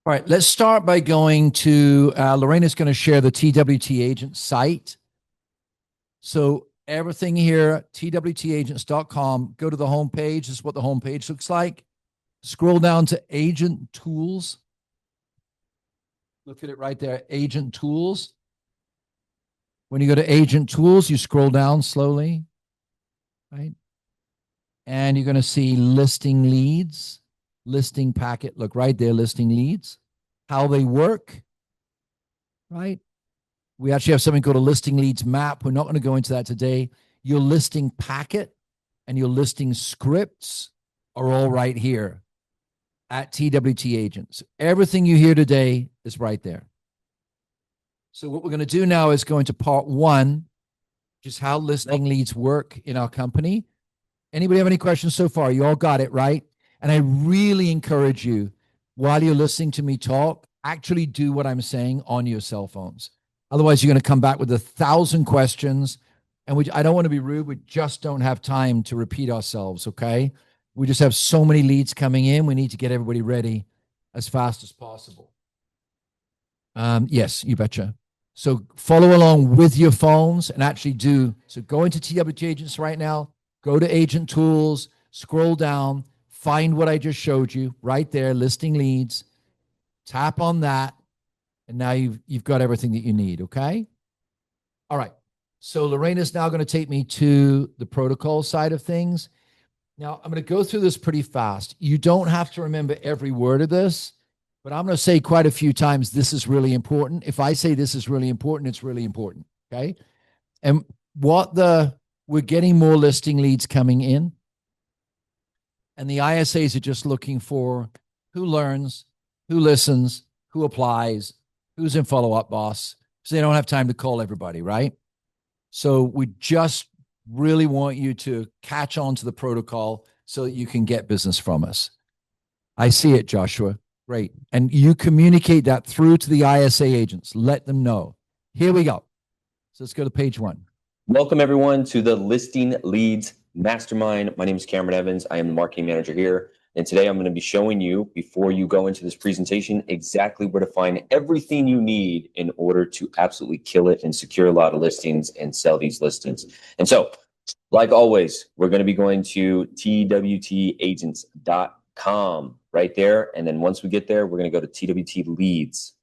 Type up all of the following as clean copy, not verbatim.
All right, let's start by going to Lorena's going to share the TWT agent site. So everything here, twtagents.com, go to the homepage. This is what the homepage looks like. Scroll down to agent tools. Look at it right there, agent tools. When you go to agent tools, you scroll down slowly, right? And you're going to see listing leads, listing packet. Look right there, listing leads, how they work, right? We actually have something called a listing leads map. We're not going to go into that today. Your listing packet and your listing scripts are all right here at TWT Agents. Everything you hear today is right there. So what we're going to do now is go into part one, which is how listing leads work in our company. Anybody have any questions so far? You all got it, right? And I really encourage you, while you're listening to me talk, actually do what I'm saying on your cell phones. Otherwise, you're going to come back with 1,000 questions. And I don't want to be rude. We just don't have time to repeat ourselves, okay? We just have so many leads coming in. We need to get everybody ready as fast as possible. Yes, you betcha. So follow along with your phones and actually do. So go into TWT Agents right now. Go to Agent Tools, scroll down, find what I just showed you right there, listing leads. Tap on that, and now you've got everything that you need, okay? All right. So Lorena's now going to take me to the protocol side of things. Now, I'm going to go through this pretty fast. You don't have to remember every word of this, but I'm going to say quite a few times, this is really important. If I say this is really important, it's really important, okay? And we're getting more listing leads coming in, and the ISAs are just looking for who learns, who listens, who applies, who's in follow-up boss, so they don't have time to call everybody, right? So we just really want you to catch on to the protocol so that you can get business from us. I see it, Joshua. Great. And you communicate that through to the ISA agents. Let them know. Here we go. So let's go to page one. Welcome, everyone, to the Listing Leads Mastermind. My name is Cameron Evans. I am the marketing manager here. And today I'm going to be showing you, before you go into this presentation, exactly where to find everything you need in order to absolutely kill it and secure a lot of listings and sell these listings. And so, like always, we're going to be going to twtagents.com right there. And then once we get there, we're going to go to TWT Leads.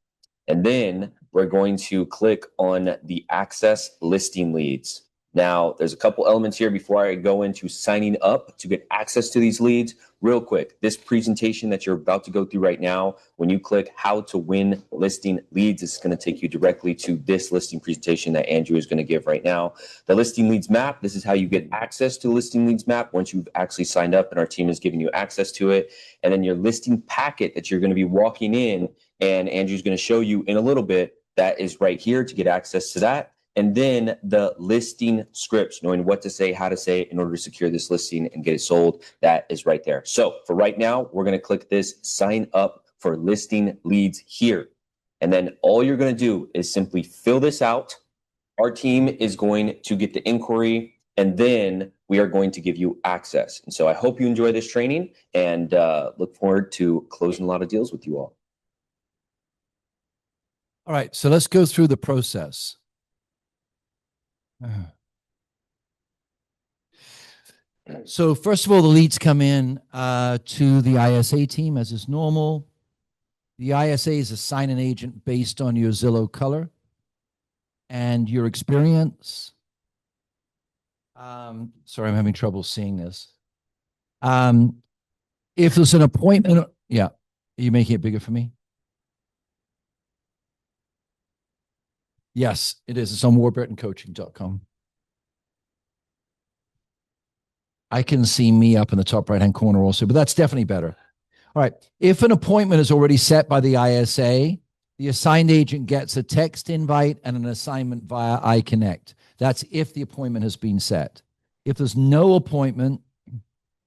And then we're going to click on the Access Listing Leads. Now, there's a couple elements here before I go into signing up to get access to these leads. Real quick, this presentation that you're about to go through right now, when you click How to Win Listing Leads, it's going to take you directly to this listing presentation that Andrew is going to give right now. The Listing Leads Map, this is how you get access to the Listing Leads Map once you've actually signed up and our team is giving you access to it. And then your listing packet that you're going to be walking in, and Andrew's going to show you in a little bit, that is right here to get access to that. And then the listing scripts, knowing what to say, how to say it in order to secure this listing and get it sold, that is right there. So for right now, we're going to click this sign up for listing leads here. And then all you're going to do is simply fill this out. Our team is going to get the inquiry, and then we are going to give you access. And so I hope you enjoy this training, and look forward to closing a lot of deals with you all. All right, so let's go through the process. So first of all, the leads come in to the ISA team as is normal. The ISAs assign an agent based on your Zillow color and your experience. Sorry, I'm having trouble seeing this. If there's an appointment, yeah, are you making it bigger for me? Yes, it is. It's on thewarburtonteam.com. I can see me up in the top right-hand corner also, but that's definitely better. All right. If an appointment is already set by the ISA, the assigned agent gets a text invite and an assignment via iconnect. That's if the appointment has been set. If there's no appointment,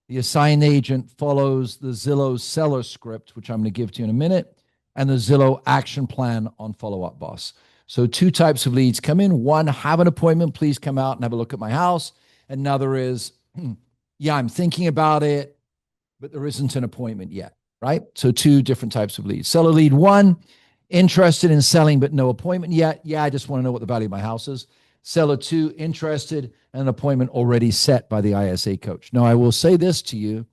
the assigned agent follows the Zillow seller script, which I'm going to give to you in a minute, and the Zillow action plan on Follow-Up Boss. So two types of leads come in. One, have an appointment. Please come out and have a look at my house. Another is, yeah, I'm thinking about it, but there isn't an appointment yet. right? So two different types of leads. Seller lead one, interested in selling but no appointment yet. Yeah, I just want to know what the value of my house is. Seller two, interested and an appointment already set by the ISA coach. Now, I will say this to you.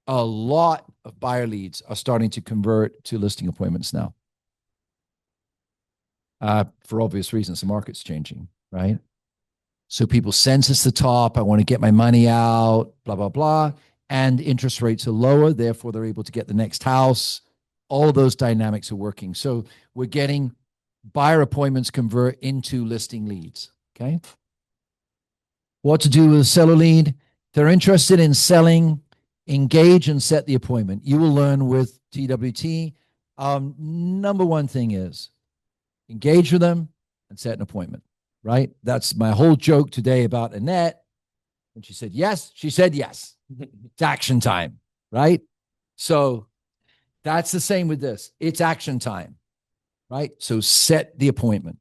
A lot of buyer leads are starting to convert to listing appointments now. For obvious reasons, the market's changing, right? So people sense it's the top. I want to get my money out, blah, blah, blah. And interest rates are lower. Therefore, they're able to get the next house. All of those dynamics are working. So we're getting buyer appointments convert into listing leads, okay? What to do with a seller lead? They're interested in selling, engage and set the appointment. You will learn with TWT. Number one thing is engage with them and set an appointment, right? That's my whole joke today about Annette. When she said yes, she said yes. It's action time, right? So that's the same with this. It's action time, right? So set the appointment.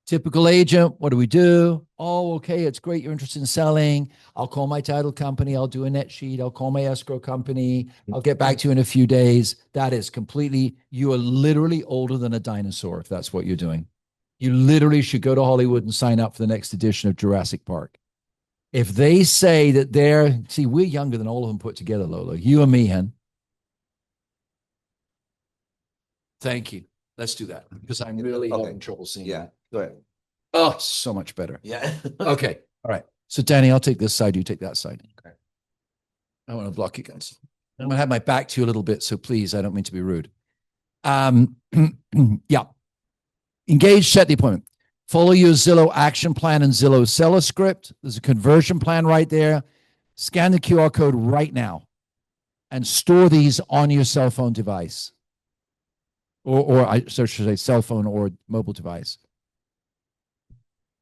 Typical agent, what do we do? Oh, okay, it's great. You're interested in selling. I'll call my title company. I'll do a net sheet. I'll call my escrow company. I'll get back to you in a few days. That is completely, you are literally older than a dinosaur if that's what you're doing. You literally should go to Hollywood and sign up for the next edition of Jurassic Park. If they say that see, we're younger than all of them put together, Lola. You and me, hen. Thank you. Let's do that because I'm really having trouble seeing that. Go ahead. Oh, so much better. Yeah. Okay. All right. So Danny, I'll take this side. You take that side. Okay. I want to block you guys. I'm going to have my back to you a little bit. So please, I don't mean to be rude. Yeah. Engage, set the appointment. Follow your Zillow action plan and Zillow seller script. There's a conversion plan right there. Scan the QR code right now and store these on your cell phone device. Or I should say cell phone or mobile device.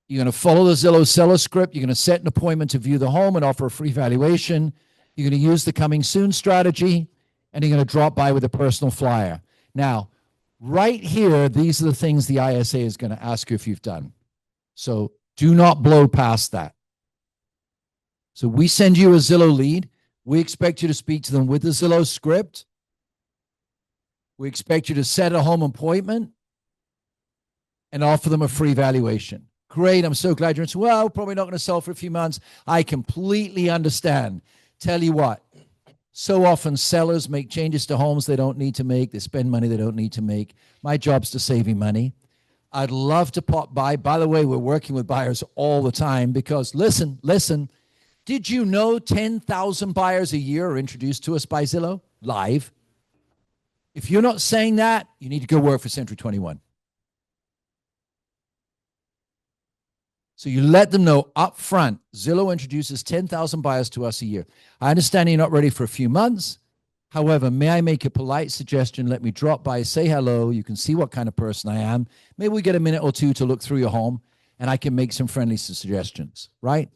You're going to follow the Zillow seller script. You're going to set an appointment to view the home and offer a free valuation. You're going to use the coming soon strategy, and you're going to drop by with a personal flyer. Now, right here, these are the things the ISA is going to ask you if you've done. So do not blow past that. So we send you a Zillow lead. We expect you to speak to them with the Zillow script. We expect you to set a home appointment and offer them a free valuation. Great. I'm so glad you're in. Well, probably not going to sell for a few months. I completely understand. Tell you what, so often sellers make changes to homes they don't need to make. They spend money they don't need to make. My job's to save you money. I'd love to pop by. By the way, we're working with buyers all the time because listen, did you know 10,000 buyers a year are introduced to us by Zillow live? If you're not saying that, you need to go work for Century 21. So you let them know up front, Zillow introduces 10,000 buyers to us a year. I understand you're not ready for a few months. However, may I make a polite suggestion? Let me drop by, say hello. You can see what kind of person I am. Maybe we get a minute or two to look through your home, and I can make some friendly suggestions, right?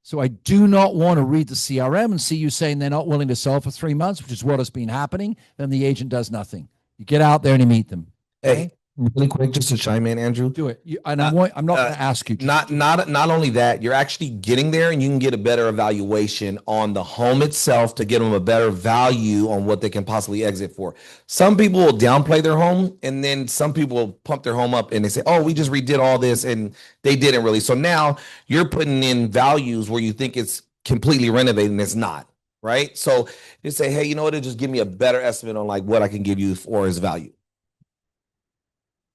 So I do not want to read the CRM and see you saying they're not willing to sell for 3 months, which is what has been happening. Then the agent does nothing. You get out there and you meet them. Okay? Hey, really quick, just to chime in, Andrew. Do it. I'm not going to ask you. Not only that, you're actually getting there and you can get a better evaluation on the home itself to get them a better value on what they can possibly exit for. Some people will downplay their home, and then some people will pump their home up and they say, oh, we just redid all this, and they didn't really. So now you're putting in values where you think it's completely renovated and it's not, right? So you say, hey, you know what? It'll just give me a better estimate on like what I can give you for his value.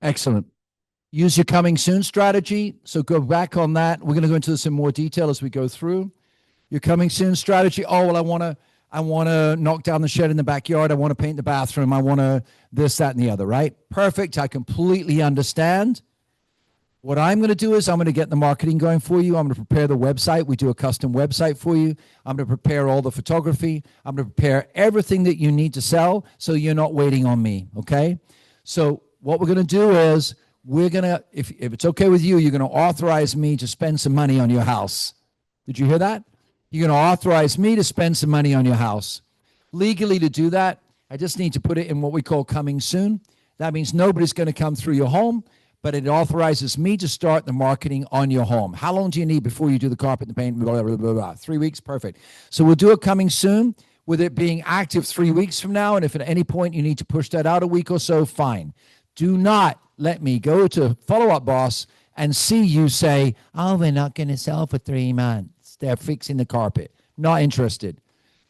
Excellent. Use your coming soon strategy. So go back on that. We're going to go into this in more detail as we go through. Your coming soon strategy. Oh, well, I want to knock down the shed in the backyard. I want to paint the bathroom. I want to this, that, and the other, right? Perfect. I completely understand. What I'm going to do is I'm going to get the marketing going for you. I'm going to prepare the website. We do a custom website for you. I'm going to prepare all the photography. I'm going to prepare everything that you need to sell so you're not waiting on me, okay? So what we're going to do is we're going to, if it's okay with you, you're going to authorize me to spend some money on your house. Did you hear that? You're going to authorize me to spend some money on your house. Legally to do that, I just need to put it in what we call coming soon. That means nobody's going to come through your home, but it authorizes me to start the marketing on your home. How long do you need before you do the carpet and the paint? Blah, blah, blah, blah. 3 weeks? Perfect. So we'll do it coming soon. with it being active 3 weeks from now. And if at any point you need to push that out a week or so, fine. Do not let me go to Follow Up Boss and see you say, oh, they're not going to sell for 3 months. They're fixing the carpet. Not interested.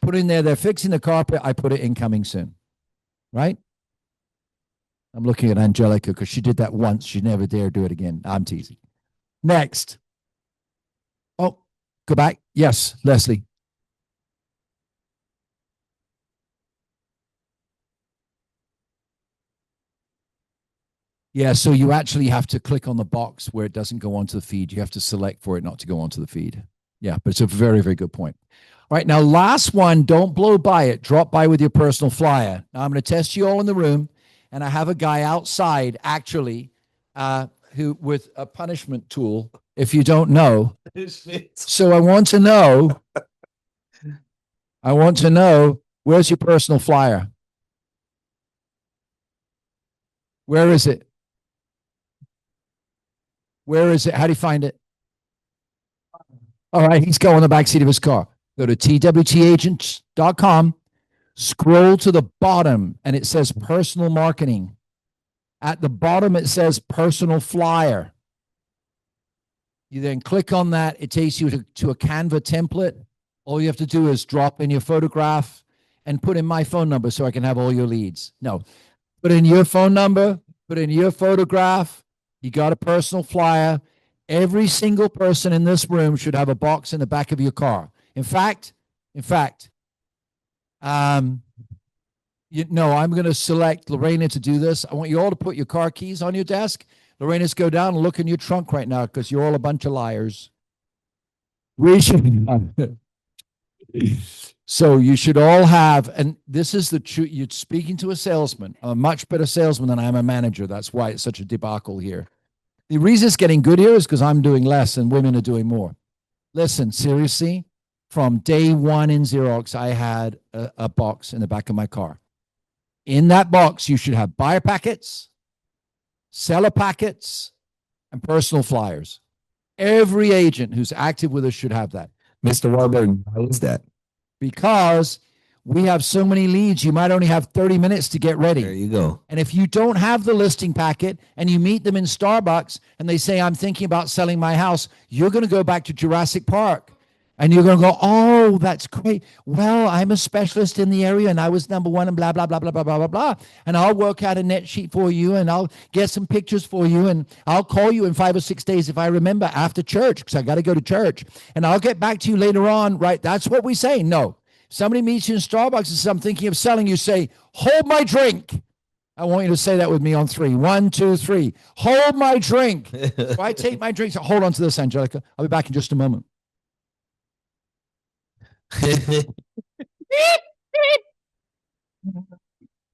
Put in there, they're fixing the carpet. I put it in coming soon. Right? I'm looking at Angelica because she did that once. She never dare do it again. I'm teasing. Next. Oh, go back. Yes, Leslie. Yeah, so you actually have to click on the box where it doesn't go onto the feed. You have to select for it not to go onto the feed. Yeah, but it's a very, very good point. All right, now last one, don't blow by it. Drop by with your personal flyer. Now I'm going to test you all in the room, and I have a guy outside actually who with a punishment tool, if you don't know. So I want to know, where's your personal flyer? Where is it? Where is it? How do you find it? All right, he's going on the back seat of his car. Go to twtagents.com, scroll to the bottom, and it says personal marketing. At the bottom, it says personal flyer. You then click on that. It takes you to a Canva template. All you have to do is drop in your photograph and put in my phone number so I can have all your leads. No, put in your phone number, put in your photograph. You got a personal flyer. Every single person in this room should have a box in the back of your car. In fact, I'm going to select Lorena to do this. I want you all to put your car keys on your desk. Lorena's go down and look in your trunk right now because you're all a bunch of liars. We should. So you should all have, and this is the truth. You're speaking to a salesman. I'm a much better salesman than I am a manager. That's why it's such a debacle here. The reason it's getting good here is because I'm doing less and women are doing more. Listen, seriously, from day one in Xerox, I had a box in the back of my car. In that box, you should have buyer packets, seller packets, and personal flyers. Every agent who's active with us should have that. Mr. Warburton, how is that? Because we have so many leads, you might only have 30 minutes to get ready. There you go. And if you don't have the listing packet and you meet them in Starbucks and they say, I'm thinking about selling my house, you're going to go back to Jurassic Park. And you're going to go, oh, that's great. Well, I'm a specialist in the area and I was number one and blah, blah, blah, blah, blah, blah, blah, blah. And I'll work out a net sheet for you and I'll get some pictures for you. And I'll call you in 5 or 6 days if I remember after church because I got to go to church. And I'll get back to you later on, right? That's what we say. No. Somebody meets you in Starbucks and says, I'm thinking of selling. You say, hold my drink. I want you to say that with me on 3. 1, 2, 3. Hold my drink. So I take my drink. So hold on to this, Angelica. I'll be back in just a moment.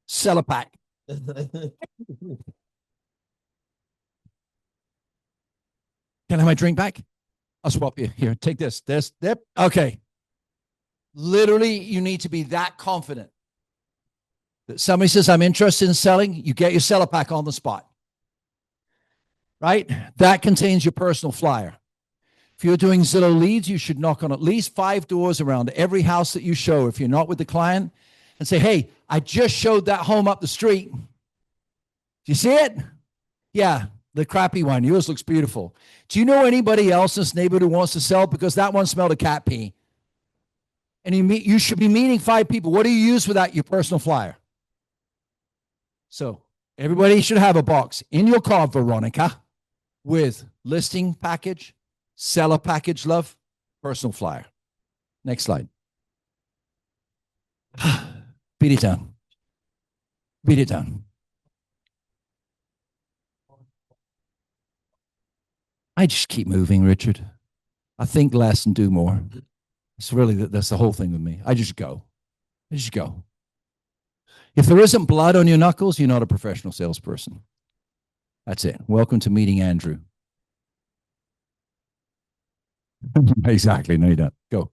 Sell a pack. Can I have my drink back? I'll swap you. Here, take this. Okay. Literally, you need to be that confident that somebody says, I'm interested in selling. You get your seller pack on the spot. Right? That contains your personal flyer. If you're doing Zillow leads, you should knock on at least 5 doors around every house that you show. If you're not with the client, and say, hey, I just showed that home up the street. Do you see it? Yeah, the crappy one. Yours looks beautiful. Do you know anybody else in this neighborhood who wants to sell? Because that one smelled of cat pee. And you should be meeting 5 people. What do you use for that? Your personal flyer. So everybody should have a box in your car, Veronica, with listing package, seller package, love, personal flyer. Next slide. Beat it down. Beat it down. I just keep moving, Richard. I think less and do more. It's really, that's the whole thing with me. I just go. If there isn't blood on your knuckles, you're not a professional salesperson. That's it. Welcome to meeting Andrew. Exactly. No, you don't. Go.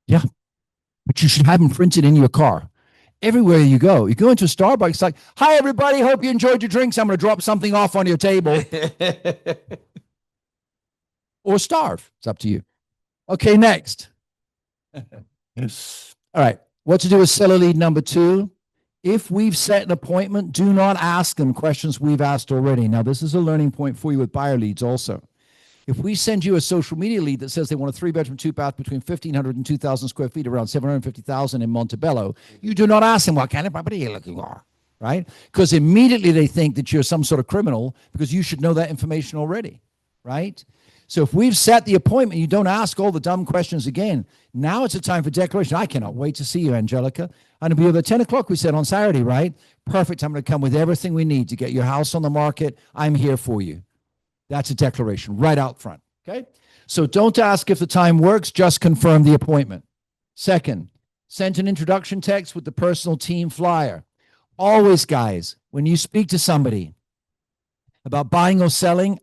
Yeah. But you should have them printed in your car. Everywhere you go. You go into a Starbucks, like, hi, everybody. Hope you enjoyed your drinks. I'm going to drop something off on your table. or starve. It's up to you. Okay, next. All right. What to do with seller lead number 2? If we've set an appointment, do not ask them questions we've asked already. Now, this is a learning point for you with buyer leads also. If we send you a social media lead that says they want a 3-bedroom, 2-bath between 1,500 and 2,000 square feet, around 750,000 in Montebello, you do not ask them what kind of property you're looking for, right? Because immediately they think that you're some sort of criminal because you should know that information already, right? So if we've set the appointment, you don't ask all the dumb questions again. Now it's a time for declaration. I cannot wait to see you, Angelica. I'm going to be over at 10 o'clock, we said, on Saturday, right? Perfect. I'm going to come with everything we need to get your house on the market. I'm here for you. That's a declaration right out front, okay? So don't ask if the time works, just confirm the appointment. Second, send an introduction text with the personal team flyer. Always, guys, when you speak to somebody about buying or selling,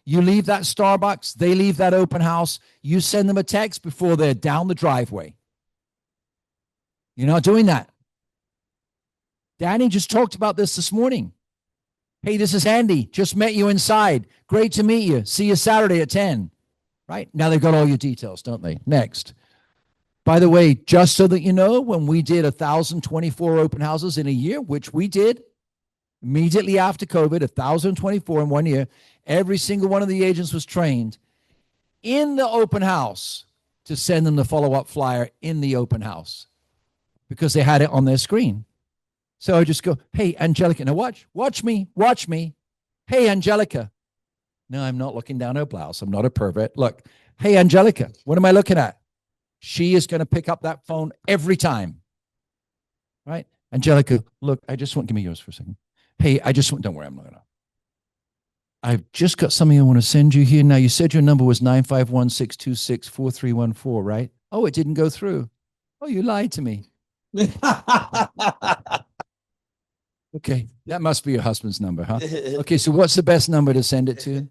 you leave that Starbucks, they leave that open house, you send them a text before they're down the driveway. You're not doing that. Danny just talked about this morning. Hey, this is Andy. Just met you inside. Great to meet you. See you Saturday at 10. Right? Now they've got all your details, don't they? Next. By the way, just so that you know, when we did 1,024 open houses in a year, which we did immediately after COVID, 1,024 in 1 year, every single one of the agents was trained in the open house to send them the follow-up flyer in the open house because they had it on their screen. So I just go, hey, Angelica. Now watch me. Hey, Angelica. No, I'm not looking down her blouse. I'm not a pervert. Look, hey, Angelica, what am I looking at? She is going to pick up that phone every time. Right? Angelica, look, give me yours for a second. Hey, don't worry, I'm not going to. I've just got something I want to send you here. Now, you said your number was 951-626-4314, right? Oh, it didn't go through. Oh, you lied to me. Okay, that must be your husband's number, huh? Okay, so what's the best number to send it to?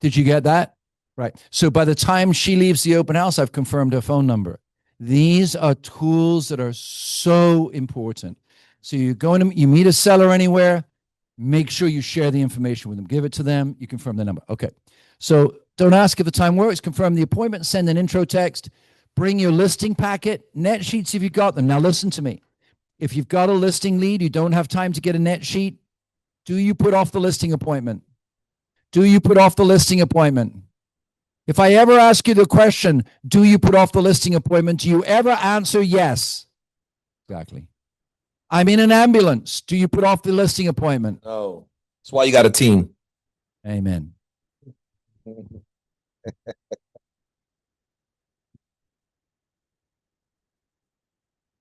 Did you get that? Right. So by the time she leaves the open house, I've confirmed her phone number. These are tools that are so important. So you meet a seller anywhere, make sure you share the information with them. Give it to them. You confirm the number. Okay. So don't ask if the time works. Confirm the appointment. Send an intro text. Bring your listing packet. Net sheets if you've got them. Now listen to me. If you've got a listing lead, you don't have time to get a net sheet, do you put off the listing appointment? Do you put off the listing appointment? If I ever ask you the question, do you put off the listing appointment? Do you ever answer yes? Exactly. I'm in an ambulance. Do you put off the listing appointment? No. That's why you got a team. Amen.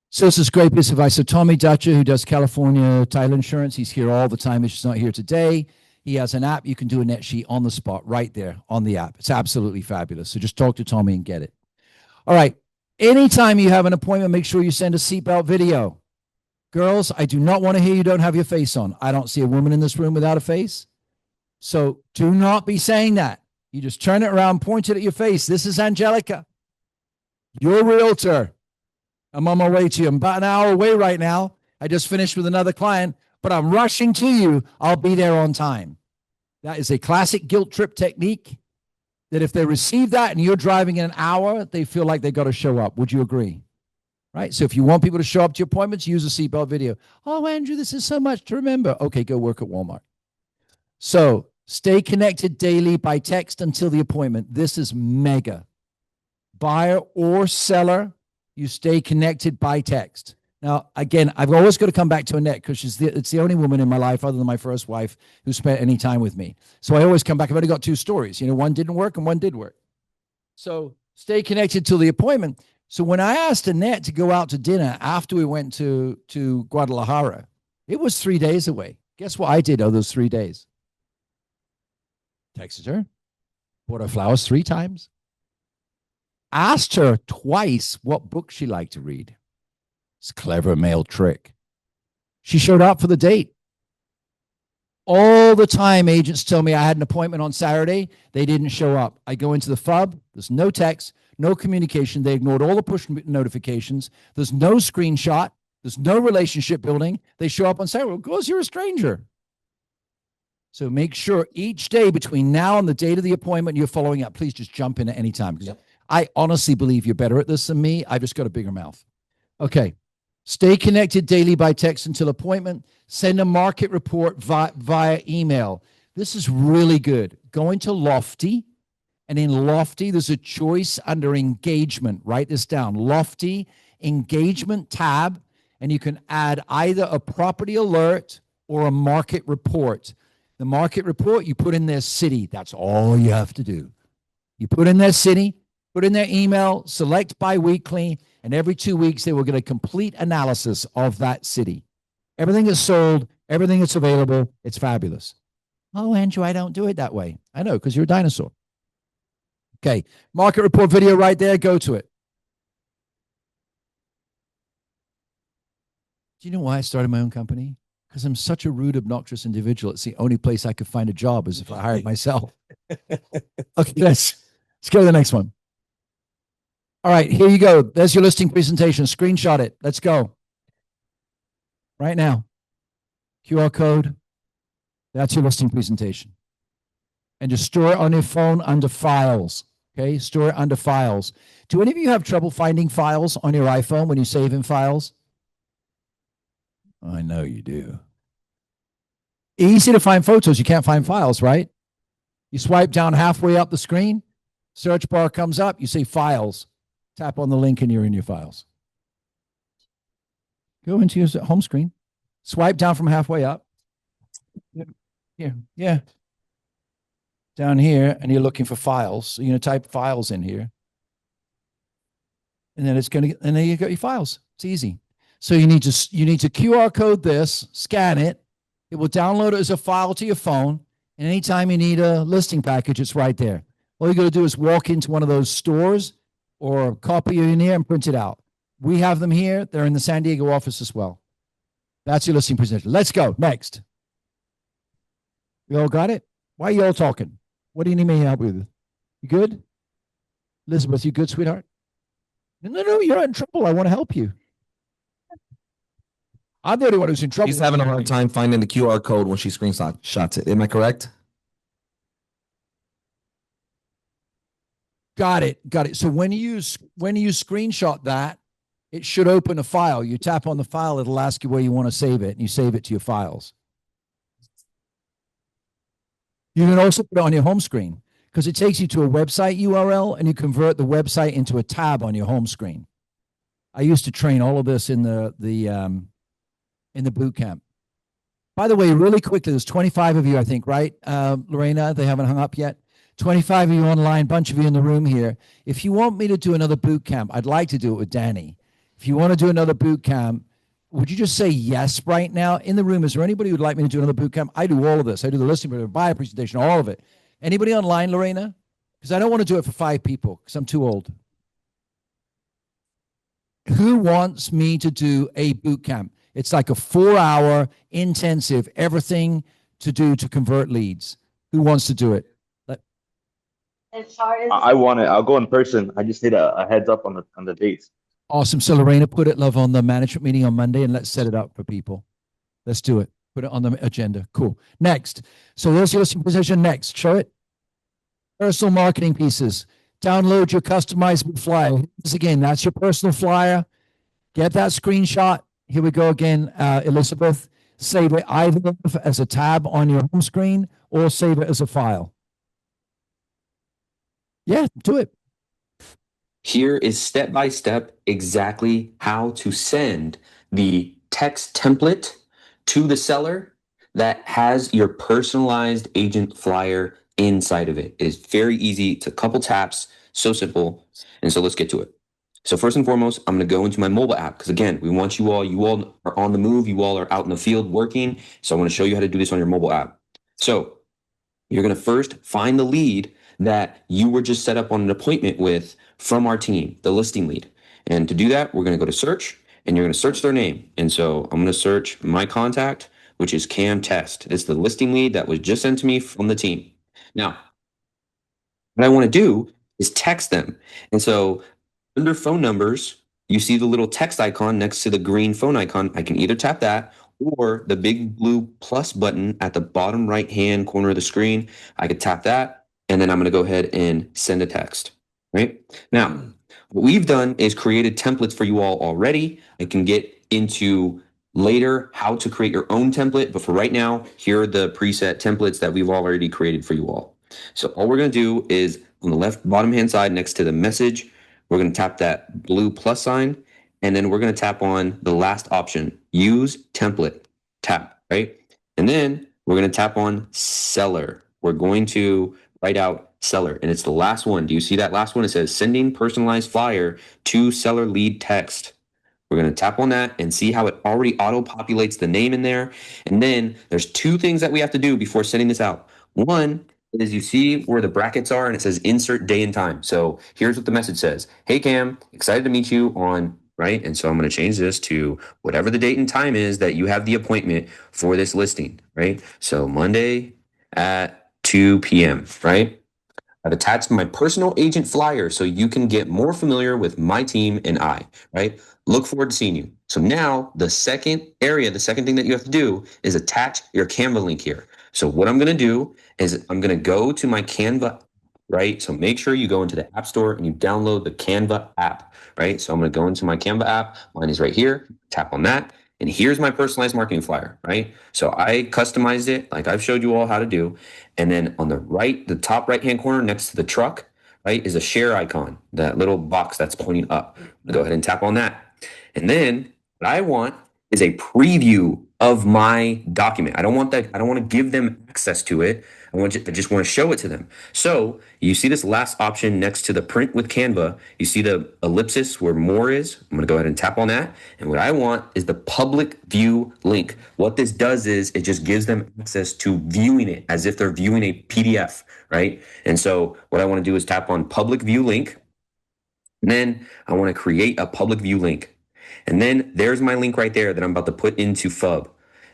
So this is a great piece of advice. So Tommy Dutcher, who does California title insurance, he's here all the time. He's just not here today. He has an app. You can do a net sheet on the spot right there on the app. It's absolutely fabulous. So just talk to Tommy and get it. All right. Anytime you have an appointment, make sure you send a seatbelt video. Girls, I do not want to hear you don't have your face on. I don't see a woman in this room without a face. So do not be saying that. You just turn it around, point it at your face. This is Angelica, your realtor. I'm on my way to you. I'm about an hour away right now. I just finished with another client, but I'm rushing to you. I'll be there on time. That is a classic guilt trip technique that if they receive that and you're driving in an hour, they feel like they got to show up. Would you agree? Right? So if you want people to show up to your appointments, use a seatbelt video. Oh, Andrew, this is so much to remember. Okay, go work at Walmart. So stay connected daily by text until the appointment. This is mega. Buyer or seller, you stay connected by text. Now, again, I've always got to come back to Annette because it's the only woman in my life other than my first wife who spent any time with me. So I always come back. I've only got two stories. One didn't work and one did work. So stay connected till the appointment. So when I asked Annette to go out to dinner after we went to Guadalajara, it was 3 days away. Guess what I did those 3 days? Texted her, bought her flowers 3 times, asked her twice what book she liked to read. It's a clever male trick. She showed up for the date. All the time, agents tell me I had an appointment on Saturday. They didn't show up. I go into the FUB. There's no text, no communication. They ignored all the push notifications. There's no screenshot. There's no relationship building. They show up on Saturday. Well, of course, you're a stranger. So make sure each day between now and the date of the appointment, you're following up. Please just jump in at any time. Because I honestly believe you're better at this than me. I've just got a bigger mouth. Okay. Stay connected daily by text until appointment. Send a market report via email. This is really good. Go into Lofty, and in Lofty, there's a choice under engagement. Write this down. Lofty engagement tab, and you can add either a property alert or a market report. The market report, you put in their city. That's all you have to do. You put in their city, put in their email, select biweekly, and every 2 weeks, they will get a complete analysis of that city. Everything is sold, everything is available. It's fabulous. Oh, Andrew, I don't do it that way. I know, because you're a dinosaur. Okay, market report video right there. Go to it. Do you know why I started my own company? Because I'm such a rude, obnoxious individual. It's the only place I could find a job is if I hired myself. Okay, let's go to the next one. All right, here you go. There's your listing presentation. Screenshot it. Let's go. Right now. QR code. That's your listing presentation. And just store it on your phone under files. Okay, store it under files. Do any of you have trouble finding files on your iPhone when you save in files? I know you do. Easy to find photos. You can't find files, right? You swipe down halfway up the screen. Search bar comes up. You say files. Tap on the link and you're in your files. Go into your home screen. Swipe down from halfway up. Here, yeah. Down here, and you're looking for files. So you're going to type files in here. And then it's going to, and then you got your files. It's easy. So you need to QR code this, scan it. It will download it as a file to your phone. And anytime you need a listing package, it's right there. All you got to do is walk into one of those stores or copy it in here and print it out. We have them here. They're in the San Diego office as well. That's your listing presentation. Let's go. Next. You all got it? Why are you all talking? What do you need me to help with? You good? Elizabeth, you good, sweetheart? No, you're in trouble. I want to help you. I'm the only one who's in trouble. She's having a hard time finding the QR code when she screenshots it. Am I correct? Got it. So when you screenshot that, it should open a file. You tap on the file, it'll ask you where you want to save it, and you save it to your files. You can also put it on your home screen because it takes you to a website URL, and you convert the website into a tab on your home screen. I used to train all of this in the boot camp. By the way, really quickly, there's 25 of you, I think, right? Lorena, they haven't hung up yet. 25 of you online, bunch of you in the room here. If you want me to do another boot camp, I'd like to do it with Danny. If you want to do another boot camp, would you just say yes right now? In the room, is there anybody who'd like me to do another boot camp? I do all of this. I do the listing, buyer presentation, all of it. Anybody online, Lorena? Because I don't want to do it for 5 people because I'm too old. Who wants me to do a boot camp? It's like a 4-hour intensive, everything to do to convert leads. Who wants to do it? I want it. I'll go in person. I just need a heads up on the dates. Awesome. So Lorena, put it, love, on the management meeting on Monday, and let's set it up for people. Let's do it. Put it on the agenda. Cool. Next. So there's your listing position. Next. Show it. Personal marketing pieces. Download your customizable flyer. This again, that's your personal flyer. Get that screenshot. Here we go again, Elizabeth. Save it either as a tab on your home screen or save it as a file. Yeah, do it. Here is step by step exactly how to send the text template to the seller that has your personalized agent flyer inside of it. It is very easy. It's a couple taps, so simple. And so let's get to it. So first and foremost, I'm going to go into my mobile app because again, we want you all are on the move. You all are out in the field working. So I want to show you how to do this on your mobile app. So you're going to first find the lead that you were just set up on an appointment with from our team, the listing lead. And to do that, we're going to go to search and you're going to search their name. And so I'm going to search my contact, which is Cam Test. It's the listing lead that was just sent to me from the team. Now, what I want to do is text them. And so under phone numbers, you see the little text icon next to the green phone icon. I can either tap that or the big blue plus button at the bottom right hand corner of the screen. I could tap that, and then I'm going to go ahead and send a text. Right now, what we've done is created templates for you all already. I can get into later how to create your own template, but for right now, here are the preset templates that we've already created for you all. So all we're going to do is on the left bottom hand side next to the message, we're going to tap that blue plus sign, and then we're going to tap on the last option, use template, tap, right? And then we're going to tap on seller. We're going to write out seller, and it's the last one. Do you see that last one? It says sending personalized flyer to seller lead text. We're going to tap on that and see how it already auto populates the name in there. And then there's two things that we have to do before sending this out. One is you see where the brackets are and it says insert day and time. So here's what the message says. Hey Cam, excited to meet you on, right? And so I'm going to change this to whatever the date and time is that you have the appointment for this listing, right? So Monday at 2 p.m., right? I've attached my personal agent flyer so you can get more familiar with my team and I, right? Look forward to seeing you. So now the second thing that you have to do is attach your Canva link here. So what I'm going to do is I'm going to go to my Canva, right? So make sure you go into the App Store and you download the Canva app, right? So I'm going to go into my Canva app. Mine is right here. Tap on that. And here's my personalized marketing flyer, right? So I customized it like I've showed you all how to do. And then on the top right-hand corner next to the truck, right, is a share icon, that little box that's pointing up. Go ahead and tap on that. And then what I want is a preview of my document. I don't want to give them access to it. I just want to show it to them. So you see this last option next to the print with Canva. You see the ellipsis where more is. I'm going to go ahead and tap on that. And what I want is the public view link. What this does is it just gives them access to viewing it as if they're viewing a PDF, right? And so what I want to do is tap on public view link. And then I want to create a public view link. And then there's my link right there that I'm about to put into FUB.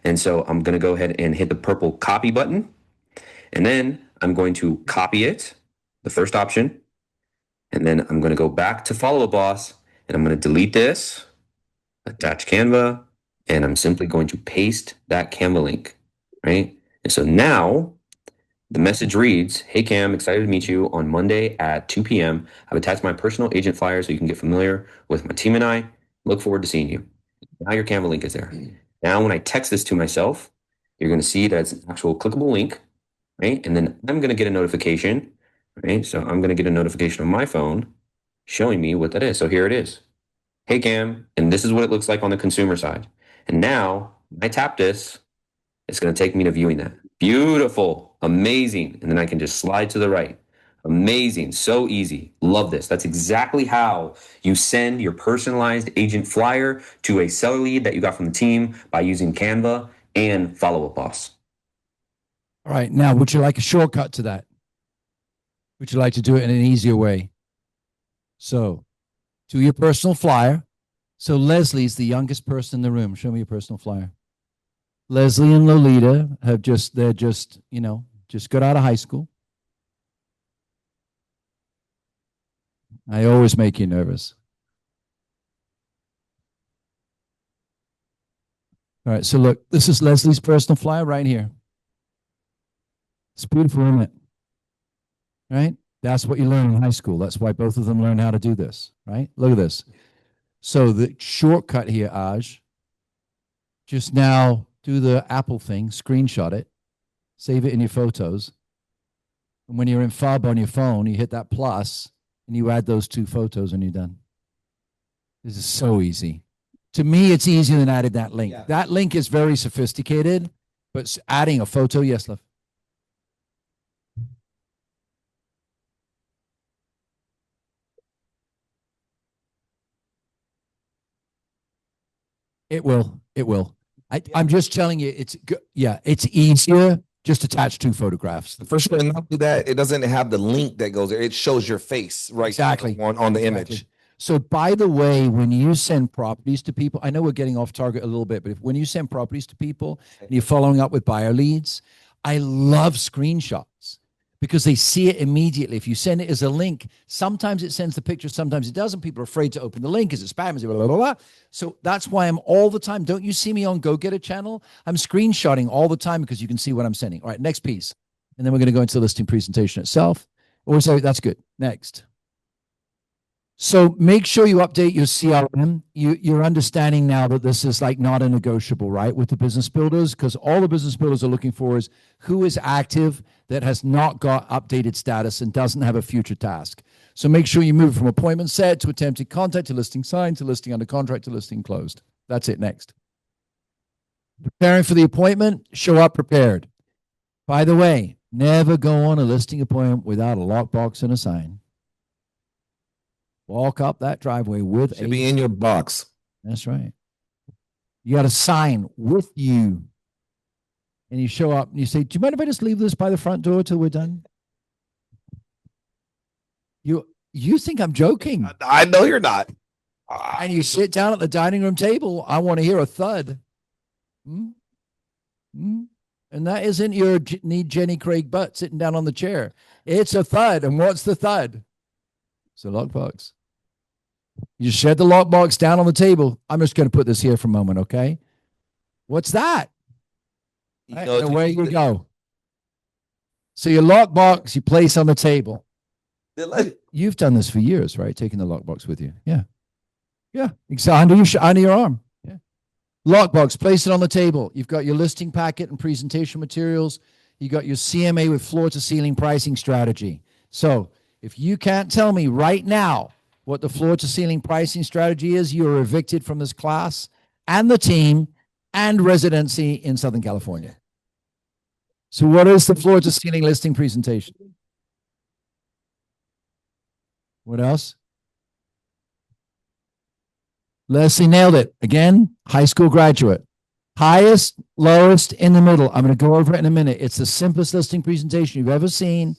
And so I'm going to go ahead and hit the purple copy button. And then I'm going to copy it, the first option. And then I'm going to go back to Follow Up Boss and I'm going to delete this, attach Canva, and I'm simply going to paste that Canva link, right? And so now the message reads, hey Cam, excited to meet you on Monday at 2 p.m. I've attached my personal agent flyer so you can get familiar with my team and I. Look forward to seeing you. Now your Canva link is there. Now when I text this to myself, you're going to see that it's an actual clickable link, right? And then I'm going to get a notification, right? So I'm going to get a notification on my phone showing me what that is. So here it is. Hey Cam, and this is what it looks like on the consumer side. And now when I tap this, it's going to take me to viewing that. Beautiful, amazing. And then I can just slide to the right. Amazing, so easy. Love this. That's exactly how you send your personalized agent flyer to a seller lead that you got from the team by using Canva and Follow Up Boss. All right. Now, would you like a shortcut to that? Would you like to do it in an easier way? So, do your personal flyer. So, Leslie's the youngest person in the room. Show me your personal flyer. Leslie and Lolita just got out of high school. I always make you nervous. All right. So, look, this is Leslie's personal flyer right here. It's beautiful, isn't it? Right? That's what you learn in high school. That's why both of them learn how to do this, right? Look at this. So the shortcut here, Aj, just now do the Apple thing, screenshot it, save it in your photos. And when you're in FUB on your phone, you hit that plus and you add those two photos and you're done. This is so easy. To me, it's easier than adding that link. Yeah. That link is very sophisticated, but adding a photo, yes, love. It will. It will. I'm just telling you, it's easier. Just attach two photographs. The first one, not do that. It doesn't have the link that goes there. It shows your face right exactly on the image. So by the way, when you send properties to people, I know we're getting off target a little bit, but when you send properties to people and you're following up with buyer leads, I love screenshots because they see it immediately. If you send it as a link, sometimes it sends the picture, sometimes it doesn't. People are afraid to open the link. Is it spam? Is it blah, blah, blah, blah? So that's why I'm all the time. Don't you see me on Go Get a channel? I'm screenshotting all the time because you can see what I'm sending. All right, next piece. And then we're going to go into the listing presentation itself. Or sorry, that's good. Next. So make sure you update your CRM. You're understanding now that this is like not a negotiable, right, with the business builders, because all the business builders are looking for is who is active that has not got updated status and doesn't have a future task. So make sure you move from appointment set to attempted contact to listing signed to listing under contract to listing closed. That's it. Next. Preparing for the appointment, show up prepared. By the way, never go on a listing appointment without a lockbox and a sign. Walk up that driveway with Should be in your box. That's right. You got a sign with you. And you show up and you say, do you mind if I just leave this by the front door till we're done? You think I'm joking. I know you're not. And you sit down at the dining room table. I want to hear a thud. And that isn't your need Jenny Craig butt sitting down on the chair. It's a thud. And what's the thud? It's a lockbox. You shed the lockbox down on the table. I'm just going to put this here for a moment, okay? What's that? Right, and away you go. So your lockbox you place on the table. You've done this for years, right? Taking the lockbox with you. Yeah. Yeah. Exactly. Under your arm. Yeah. Lockbox, place it on the table. You've got your listing packet and presentation materials. You got your CMA with floor to ceiling pricing strategy. So if you can't tell me right now what the floor to ceiling pricing strategy is, you are evicted from this class and the team and residency in Southern California. So what is the floor to ceiling listing presentation? What else? Leslie nailed it. Again, high school graduate. Highest, lowest, in the middle. I'm going to go over it in a minute. It's the simplest listing presentation you've ever seen.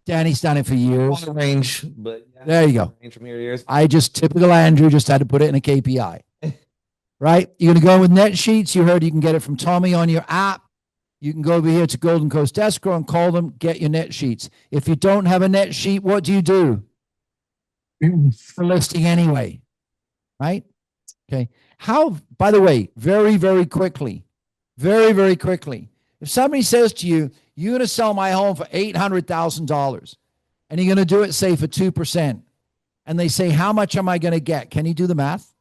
Danny's done it for years. Range, but yeah, there you go. Range from your ears. I just, typical Andrew, just had to put it in a KPI. Right? You're going to go with net sheets. You heard you can get it from Tommy on your app. You can go over here to Golden Coast Escrow and call them, get your net sheets. If you don't have a net sheet, what do you do? For listing anyway. Right? Okay. How, by the way, very, very quickly, if somebody says to you, you're going to sell my home for $800,000 and you're going to do it, say, for 2%, and they say, how much am I going to get? Can you do the math?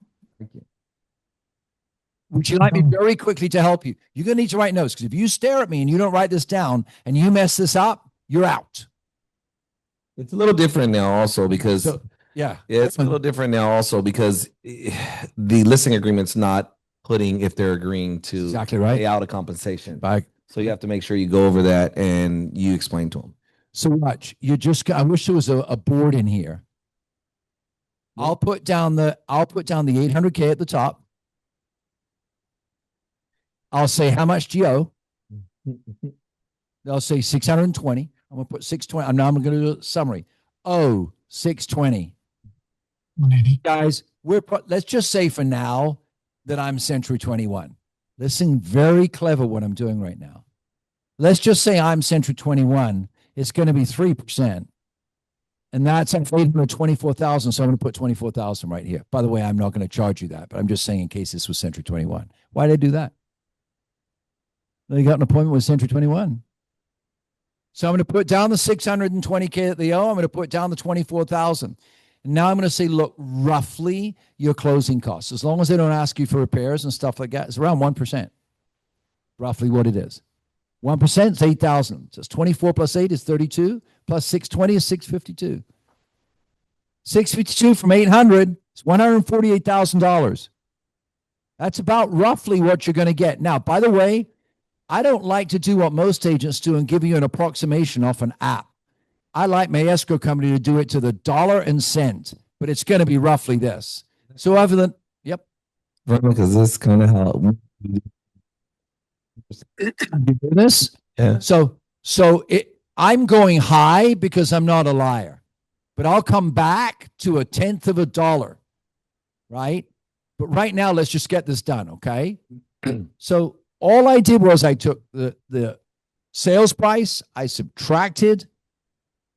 Would you like me very quickly to help you? You're going to need to write notes, because if you stare at me and you don't write this down and you mess this up, you're out. It's a little different now also because yeah, it's a little different now also because the listing agreement's not putting if they're agreeing to exactly right. pay out a compensation. By, so you have to make sure you go over that and you explain to them. So watch, you just, I wish there was a board in here. Yeah. I'll put down the 800K at the top. I'll say, how much do you owe? They'll say 620. I'm going to put 620. I'm going to do a summary. Oh, 620. Guys, let's just say for now that I'm Century 21. Listen, very clever what I'm doing right now. Let's just say I'm Century 21. It's going to be 3%. And that's at 824,000. So I'm going to put 24,000 right here. By the way, I'm not going to charge you that, but I'm just saying in case this was Century 21. Why did I do that? They got an appointment with Century 21. So I'm going to put down the 620K that they owe. I'm going to put down the 24,000. And now I'm going to say, look, roughly your closing costs, as long as they don't ask you for repairs and stuff like that, it's around 1%. Roughly what it is. 1% is 8,000. So it's 24 plus 8 is 32. Plus 620 is 652. 652 from 800 is $148,000. That's about roughly what you're going to get. Now, by the way, I don't like to do what most agents do and give you an approximation off an app. I like my escrow company to do it to the dollar and cent, but it's going to be roughly this. So other than, yep. Because this is kind of how this. Yeah. So I'm going high because I'm not a liar, but I'll come back to a tenth of a dollar, right? But right now, let's just get this done, okay? So all I did was I took the sales price, I subtracted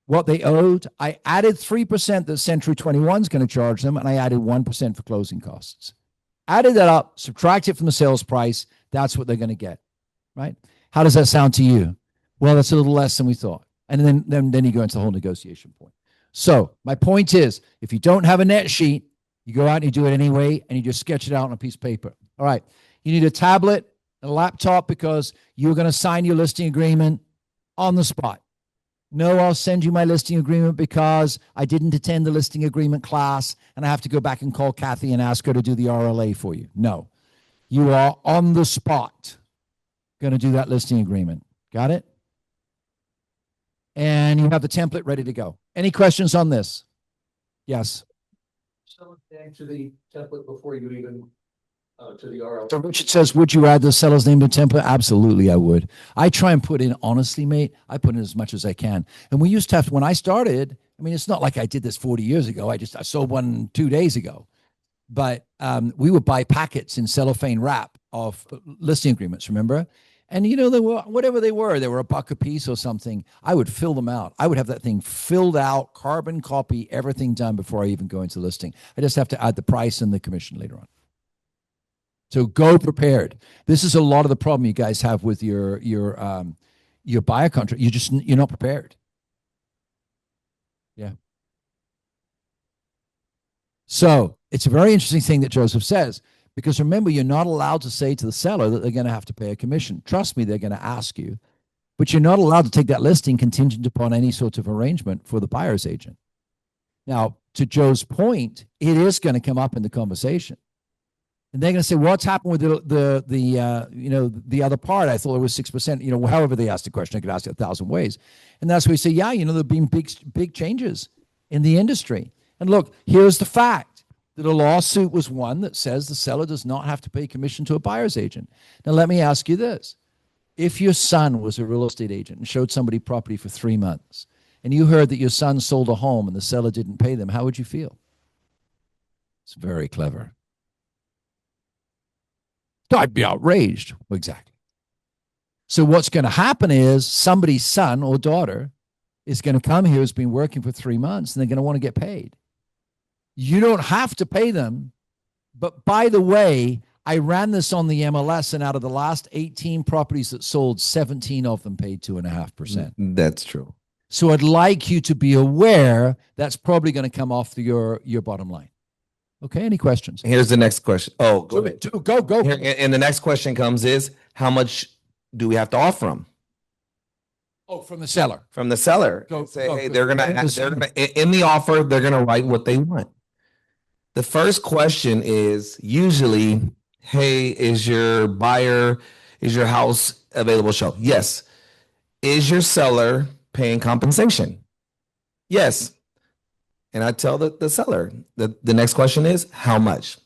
what they owed. I added 3% that Century 21 is going to charge them, and I added 1% for closing costs. Added that up, subtract it from the sales price. That's what they're going to get, right? How does that sound to you? Well, that's a little less than we thought. And then you go into the whole negotiation point. So my point is, if you don't have a net sheet, you go out and you do it anyway, and you just sketch it out on a piece of paper. All right. You need a tablet, a laptop, because you're going to sign your listing agreement on the spot. No, I'll send you my listing agreement because I didn't attend the listing agreement class and I have to go back and call Kathy and ask her to do the RLA for you. No, you are on the spot going to do that listing agreement. Got it? And you have the template ready to go. Any questions on this? Yes. Someone to the template before you even to the RL. So Richard says, would you add the seller's name to template? Absolutely, I would. I try and put in, honestly, mate, I put in as much as I can. And we used to have, when I started, I mean, it's not like I did this 40 years ago. I sold one 2 days ago. But we would buy packets in cellophane wrap of listing agreements, remember? And, you know, they were, whatever they were $1 a piece or something. I would fill them out. I would have that thing filled out, carbon copy, everything done before I even go into listing. I just have to add the price and the commission later on. So go prepared. This is a lot of the problem you guys have with your buyer contract. You're not prepared. Yeah. So it's a very interesting thing that Joseph says, because remember, you're not allowed to say to the seller that they're going to have to pay a commission. Trust me, they're going to ask you, but you're not allowed to take that listing contingent upon any sort of arrangement for the buyer's agent. Now, to Joe's point, it is going to come up in the conversation. And they're going to say, what's happened with the other part? I thought it was 6%, however they asked the question, I could ask it 1,000 ways. And that's where we say, yeah, there've been big changes in the industry. And look, here's the fact that a lawsuit was won that says the seller does not have to pay commission to a buyer's agent. Now, let me ask you this. If your son was a real estate agent and showed somebody property for 3 months, and you heard that your son sold a home and the seller didn't pay them, how would you feel? It's very clever. I'd be outraged. Exactly. So what's going to happen is somebody's son or daughter is going to come here who's been working for 3 months, and they're going to want to get paid. You don't have to pay them. But by the way, I ran this on the MLS, and out of the last 18 properties that sold, 17 of them paid 2.5%. That's true. So I'd like you to be aware that's probably going to come off your bottom line. Okay, any questions? Here's the next question. Oh, go ahead. Go. Here, and the next question comes is, how much do we have to offer them? Oh, from the seller. From the seller. Hey, they're gonna in the offer, they're gonna write what they want. The first question is usually, hey, is your house available to show? Yes. Is your seller paying compensation? Yes. And I tell the seller that the next question is, how much?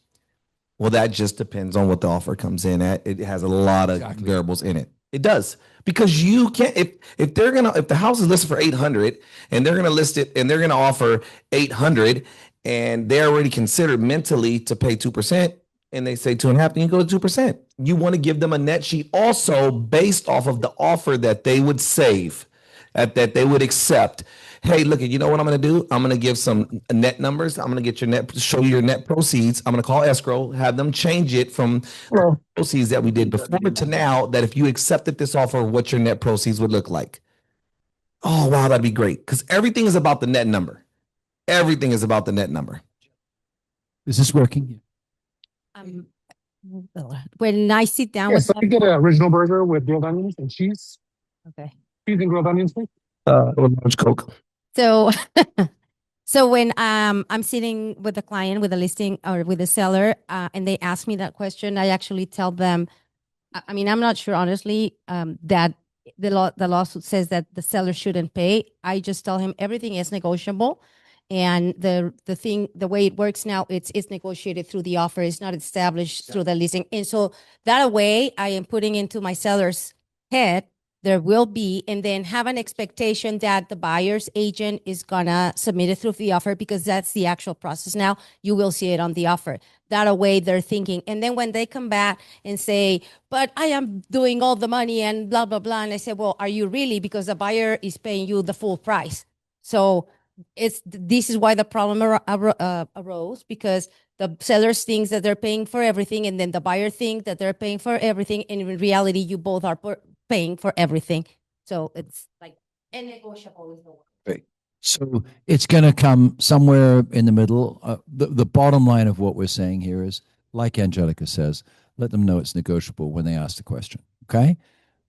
Well, that just depends on what the offer comes in at. It has a lot of variables in it. It does, because you can't, if the house is listed for 800 and they're gonna list it and they're gonna offer 800 and they're already considered mentally to pay 2%, and they say 2.5%, then you go to 2%. You want to give them a net sheet also based off of the offer that they would save, that they would accept. Hey, look, you know what I'm going to do? I'm going to give some net numbers. I'm going to get show you your net proceeds. I'm going to call escrow, have them change it from proceeds that we did before to now, that if you accepted this offer, what your net proceeds would look like. Oh, wow, that'd be great. Because everything is about the net number. Everything is about the net number. Is this working? When I sit down Yes, I get an original burger with grilled onions and cheese. okay. Cheese and grilled onions, please. Large Coke. So, so when I'm sitting with the client, with the listing or with the seller, and they ask me that question, I actually tell them, I mean, I'm not sure, honestly, that the lawsuit says that the seller shouldn't pay. I just tell him everything is negotiable. And the way it works now, it's negotiated through the offer. It's not established through the listing. And so that way I am putting into my seller's head, there will be, and then have an expectation that the buyer's agent is gonna submit it through the offer, because that's the actual process now. You will see it on the offer. That way they're thinking. And then when they come back and say, but I am doing all the money and blah, blah, blah. And I say, well, are you really? Because the buyer is paying you the full price. So this is why the problem arose, because the sellers thinks that they're paying for everything, and then the buyer thinks that they're paying for everything. And in reality, you both are paying for everything. So it's like negotiable is the word. Right. So it's going to come somewhere in the middle. The bottom line of what we're saying here is, like Angelica says, let them know it's negotiable when they ask the question. Okay.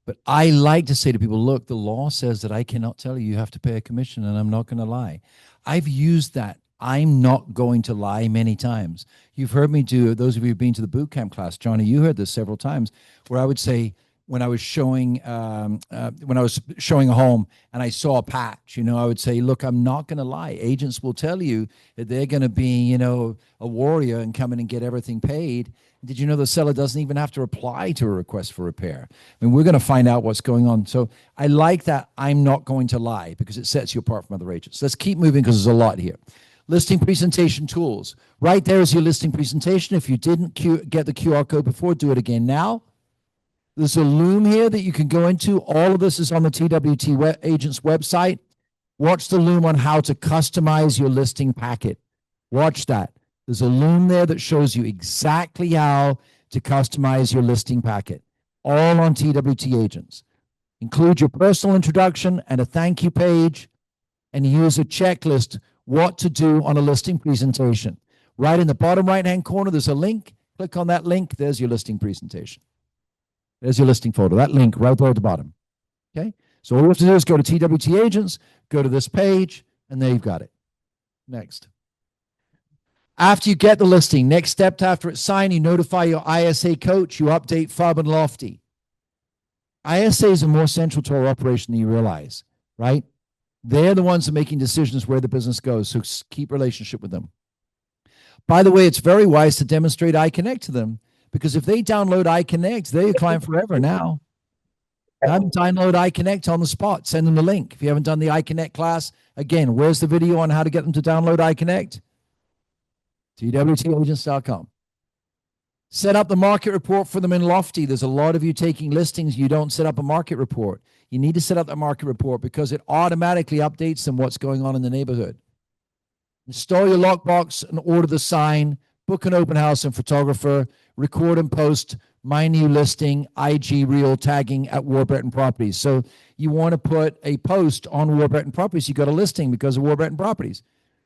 But I like to say to people, look, the law says that I cannot tell you have to pay a commission, and I'm not going to lie. I've used that I'm not going to lie many times. You've heard me do, those of you who've been to the boot camp class, Johnny, you heard this several times, where I would say, when I was showing a home and I saw a patch, I would say, look, I'm not going to lie. Agents will tell you that they're going to be, a warrior and come in and get everything paid. Did you know the seller doesn't even have to reply to a request for repair? I mean, we're going to find out what's going on. So I like that I'm not going to lie, because it sets you apart from other agents. Let's keep moving, because there's a lot here. Listing presentation tools. Right there is your listing presentation. If you didn't get the QR code before, do it again now. There's a loom here that you can go into. All of this is on the TWT agent's website. Watch the loom on how to customize your listing packet. Watch that. There's a loom there that shows you exactly how to customize your listing packet. All on TWT agents. Include your personal introduction and a thank you page, and use a checklist what to do on a listing presentation. Right in the bottom right-hand corner, there's a link. Click on that link. There's your listing presentation. There's your listing photo, that link right there at the bottom. Okay. So all you have to do is go to TWT agents, go to this page, and there you've got it. Next. After you get the listing, next step after it's signed, you notify your ISA coach, you update FUB and Lofty. ISAs are more central to our operation than you realize, right? They're the ones that are making decisions where the business goes. So keep relationship with them. By the way, it's very wise to demonstrate iconnect to them, because if they download iconnect, they're your client forever now. Have them download iconnect on the spot. Send them the link. If you haven't done the iconnect class, again, where's the video on how to get them to download iconnect? TWTagents.com. Set up the market report for them in Lofty. There's a lot of you taking listings. You don't set up a market report. You need to set up that market report, because it automatically updates them what's going on in the neighborhood. Install your lockbox and order the sign. Book an open house and photographer. Record and post my new listing, IG reel tagging at Warburton Properties. So you want to put a post on Warburton Properties. You got a listing because of Warburton Properties.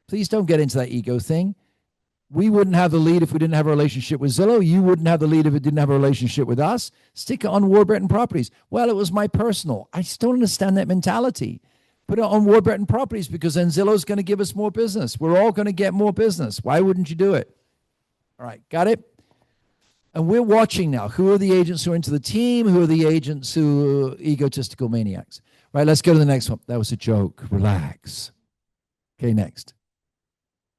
Please don't get into that ego thing. We wouldn't have the lead if we didn't have a relationship with Zillow. You wouldn't have the lead if it didn't have a relationship with us. Stick it on Warburton Properties. Well, it was my personal. I still don't understand that mentality. Put it on Warburton Properties, because then Zillow's going to give us more business. We're all going to get more business. Why wouldn't you do it? All right, got it? And we're watching now. Who are the agents who are into the team? Who are the agents who are egotistical maniacs? Right, let's go to the next one. That was a joke. Relax. Okay, next.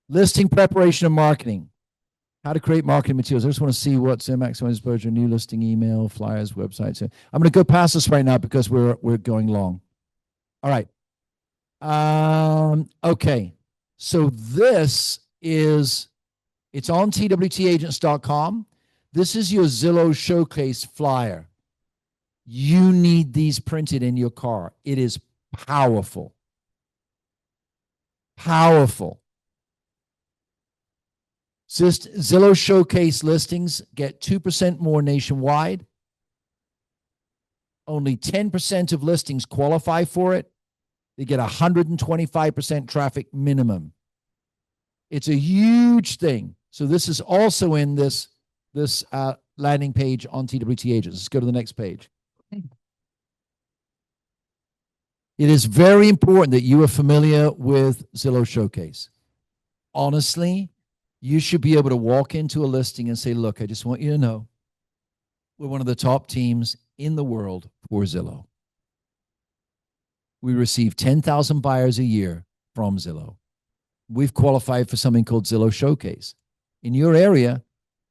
Listing preparation and marketing. How to create marketing materials. I just want to see what's in maximum exposure, new listing, email, flyers, websites. I'm going to go past this right now because we're going long. All right. Okay. So this is, it's on twtagents.com. This is your Zillow showcase flyer. You need these printed in your car. It is powerful. Powerful. Zillow showcase listings get 2% more nationwide. Only 10% of listings qualify for it. They get 125% traffic minimum. It's a huge thing. So this is also in this landing page on TWT Agents. Let's go to the next page. It is very important that you are familiar with Zillow Showcase. Honestly, you should be able to walk into a listing and say, look, I just want you to know we're one of the top teams in the world for Zillow. We receive 10,000 buyers a year from Zillow. We've qualified for something called Zillow Showcase. In your area,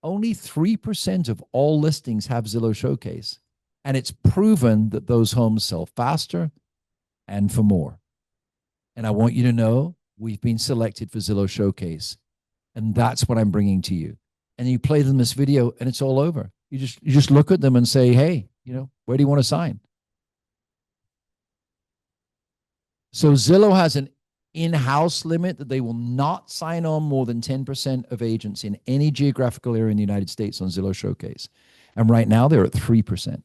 only 3% of all listings have Zillow Showcase. And it's proven that those homes sell faster and for more. And I want you to know we've been selected for Zillow Showcase. And that's what I'm bringing to you. And you play them this video and it's all over. You just look at them and say, hey, where do you want to sign? So Zillow has an in-house limit that they will not sign on more than 10% of agents in any geographical area in the United States on Zillow Showcase. And right now they're at 3%.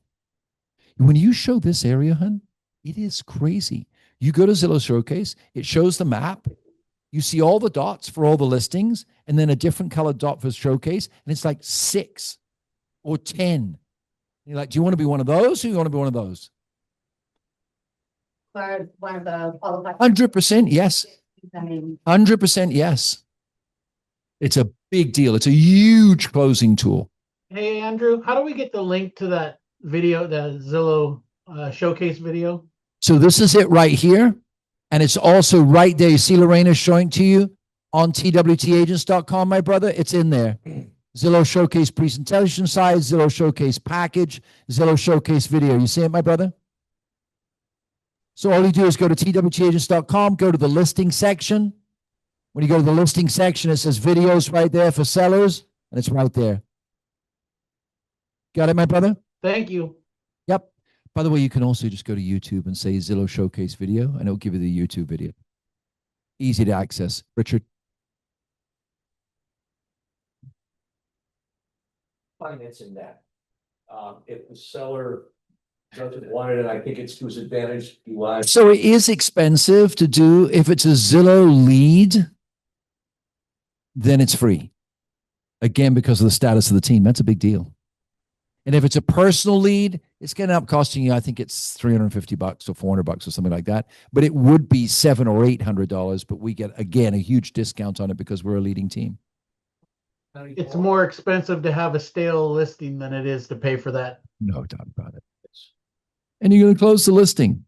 When you show this area, hun, it is crazy. You go to Zillow Showcase, it shows the map. You see all the dots for all the listings, and then a different colored dot for Showcase, and it's like 6 or 10. You're like, do you want to be one of those, or you want to be one of those? For one of the qualified. 100% yes. I mean, 100% yes. It's a big deal. It's a huge closing tool. Hey, Andrew, how do we get the link to that video, the Zillow showcase video? So this is it right here. And it's also right there. You see Lorena showing to you on twtagents.com, my brother. It's in there. Zillow Showcase presentation size, Zillow Showcase package, Zillow Showcase video. You see it, my brother? So all you do is go to twtagents.com, go to the listing section. When you go to the listing section, it says videos right there for sellers, and it's right there. Got it, my brother? Thank you. Yep. By the way, you can also just go to YouTube and say Zillow Showcase video, and it'll give you the YouTube video. Easy to access. Richard? Financing that. If the seller doesn't want it, and I think it's to his advantage, you So it is expensive to do. If it's a Zillow lead, then it's free. Again, because of the status of the team. That's a big deal. And if it's a personal lead, it's going to end up costing you, I think it's $350 or $400 or something like that. But it would be $700 or $800. But we get, again, a huge discount on it because we're a leading team. It's more expensive to have a stale listing than it is to pay for that. No doubt about it. And you're going to close the listing.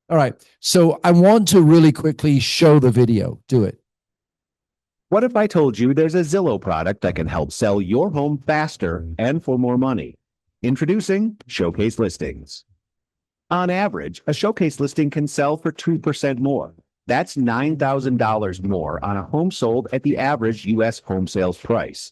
All right. So I want to really quickly show the video. Do it. What if I told you there's a Zillow product that can help sell your home faster and for more money? Introducing Showcase Listings. On average, a Showcase listing can sell for 2% more. That's $9,000 more on a home sold at the average U.S. home sales price.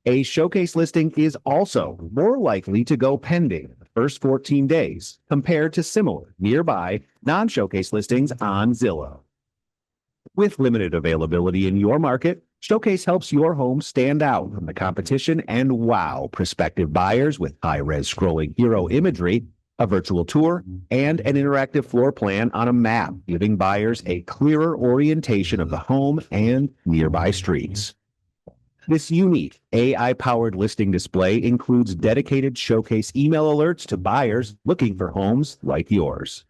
A Showcase listing is also more likely to go pending the first 14 days compared to similar nearby non-Showcase listings on Zillow. With limited availability in your market, Showcase helps your home stand out from the competition and wow prospective buyers with high-res scrolling hero imagery, a virtual tour, and an interactive floor plan on a map, giving buyers a clearer orientation of the home and nearby streets. This unique AI-powered listing display includes dedicated Showcase email alerts to buyers looking for homes like yours.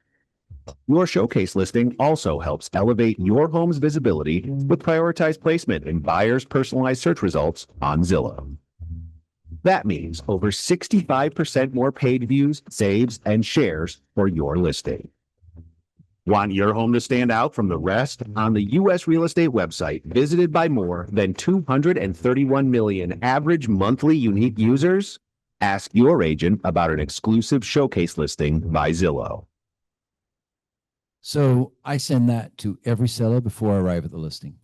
Your Showcase listing also helps elevate your home's visibility with prioritized placement in buyers' personalized search results on Zillow. That means over 65% more page views, saves, and shares for your listing. Want your home to stand out from the rest? On the U.S. real estate website, visited by more than 231 million average monthly unique users, ask your agent about an exclusive Showcase listing by Zillow. So I send that to every seller before I arrive at the listing.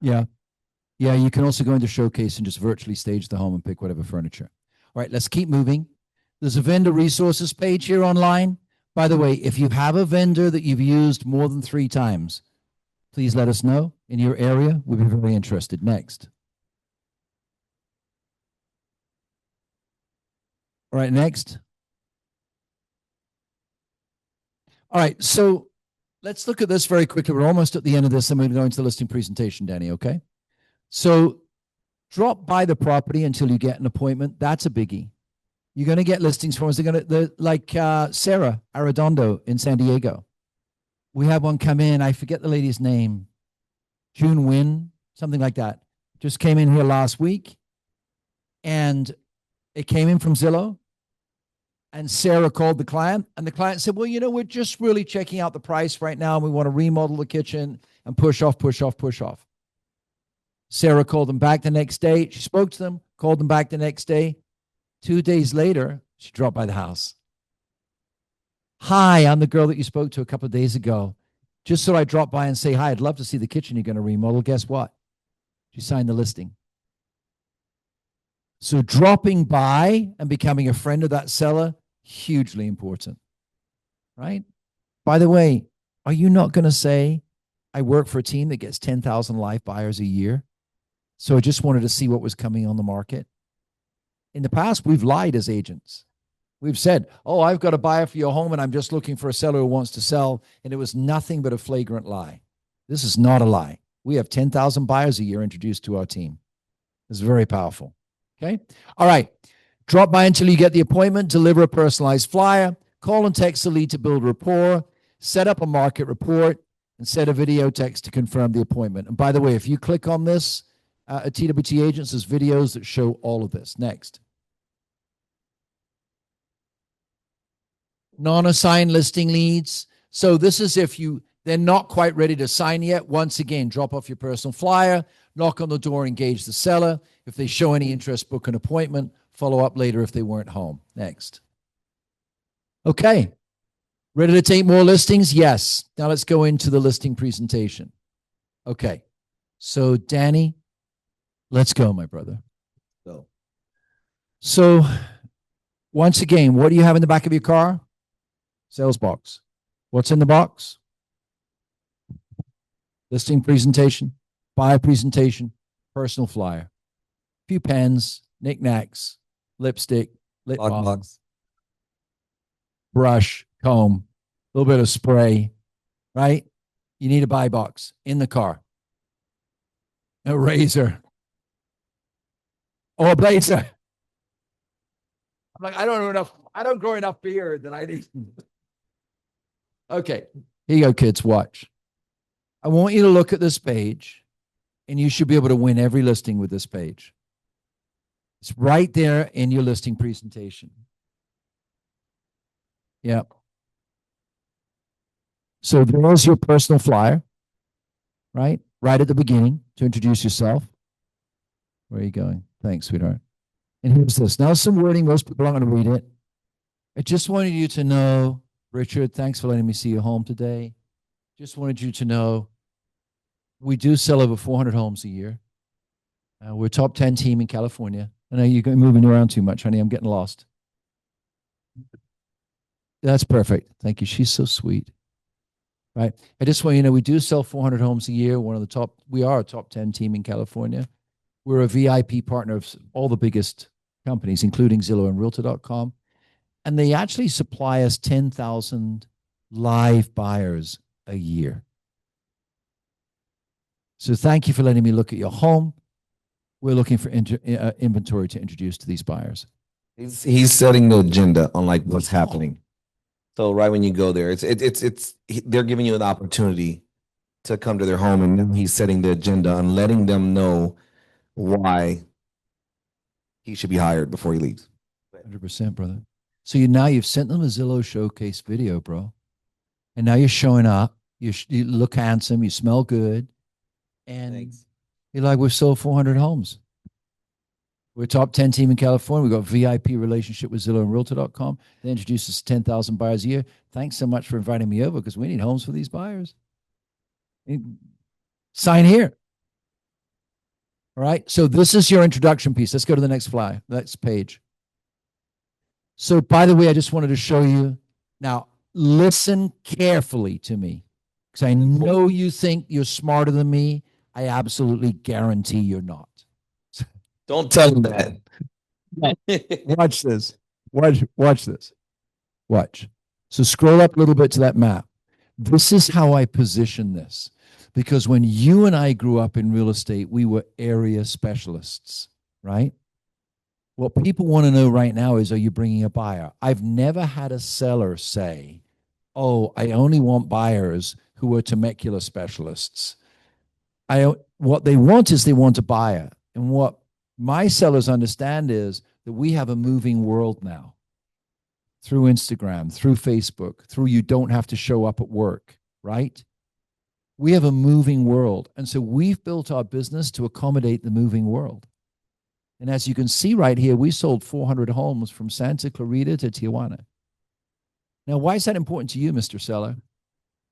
Yeah. Yeah, you can also go into Showcase and just virtually stage the home and pick whatever furniture. All right, let's keep moving. There's a vendor resources page here online. By the way, if you have a vendor that you've used more than 3 times, please let us know in your area. We'd be very interested. Next. All right, next. All right, so let's look at this very quickly. We're almost at the end of this. I'm going to go into the listing presentation, Danny, okay? So drop by the property until you get an appointment. That's a biggie. You're going to get listings from us. They're like Sarah Arredondo in San Diego. We had one come in. I forget the lady's name. June Wynn, something like that. Just came in here last week. And it came in from Zillow. And Sarah called the client. And the client said, well, you know, we're just really checking out the price right now. And we want to remodel the kitchen and push off, push off, push off. Sarah called them back the next day. She spoke to them, called them back the next day. 2 days later, she dropped by the house. Hi, I'm the girl that you spoke to a couple of days ago. Just so I drop by and say hi. I'd love to see the kitchen you're going to remodel. Guess what? She signed the listing. So dropping by and becoming a friend of that seller Hugely important, right? By the way, are you not going to say, I work for a team that gets 10,000 live buyers a year? So I just wanted to see what was coming on the market. In the past, we've lied as agents. We've said, oh, I've got a buyer for your home and I'm just looking for a seller who wants to sell. And it was nothing but a flagrant lie. This is not a lie. We have 10,000 buyers a year introduced to our team. It's very powerful. Okay. All right. Drop by until you get the appointment, deliver a personalized flyer, call and text the lead to build rapport, set up a market report, and set a video text to confirm the appointment. And by the way, if you click on this at TWT Agents, there's videos that show all of this. Next. Non-assigned listing leads. So this is if they're not quite ready to sign yet. Once again, drop off your personal flyer, knock on the door, engage the seller. If they show any interest, book an appointment, follow up later if they weren't home. Next. Okay. Ready to take more listings? Yes. Now let's go into the listing presentation. Okay. So Danny, let's go, my brother. So once again, what do you have in the back of your car? Sales box. What's in the box? Listing presentation, buyer presentation, personal flyer, a few pens, knickknacks, lipstick, lip balm, brush, comb, a little bit of spray, right? You need a buy box in the car, a razor, or a blazer. I'm like, I don't grow enough beard that I need. Okay, here you go, kids. Watch. I want you to look at this page, and you should be able to win every listing with this page. It's right there in your listing presentation. Yep. So there's your personal flyer, right? Right at the beginning to introduce yourself. Where are you going? Thanks, sweetheart. And here's this. Now some wording, most people aren't going to read it. I just wanted you to know, Richard, thanks for letting me see you home today. Just wanted you to know we do sell over 400 homes a year. We're a top 10 team in California. I know you're moving around too much, honey. I'm getting lost. That's perfect. Thank you. She's so sweet. Right. I just want you to know we do sell 400 homes a year. We are a top 10 team in California. We're a VIP partner of all the biggest companies, including Zillow and Realtor.com. And they actually supply us 10,000 live buyers a year. So thank you for letting me look at your home. We're looking for inventory to introduce to these buyers. He's setting the agenda on like what's happening. So right when you go there, they're giving you an opportunity to come to their home, and then he's setting the agenda and letting them know why he should be hired before he leaves. 100%, brother. So you've sent them a Zillow showcase video, bro. And now you're showing up. You look handsome. You smell good. And thanks. You're like, we've sold 400 homes. We're a top 10 team in California. We've got VIP relationship with Zillow and Realtor.com. They introduce us to 10,000 buyers a year. Thanks so much for inviting me over because we need homes for these buyers. Sign here. All right. So this is your introduction piece. Let's go to the next page. So by the way, I just wanted to show you. Now, listen carefully to me because I know you think you're smarter than me. I absolutely guarantee you're not. Don't tell him that. Watch this. Watch this. Watch. So scroll up a little bit to that map. This is how I position this. Because when you and I grew up in real estate, we were area specialists, right? What people want to know right now is, are you bringing a buyer? I've never had a seller say, oh, I only want buyers who are Temecula specialists. What they want is they want a buyer. And what my sellers understand is that we have a moving world now through Instagram, through Facebook, through you don't have to show up at work, right? We have a moving world. And so we've built our business to accommodate the moving world. And as you can see right here, we sold 400 homes from Santa Clarita to Tijuana. Now, why is that important to you, Mr. Seller?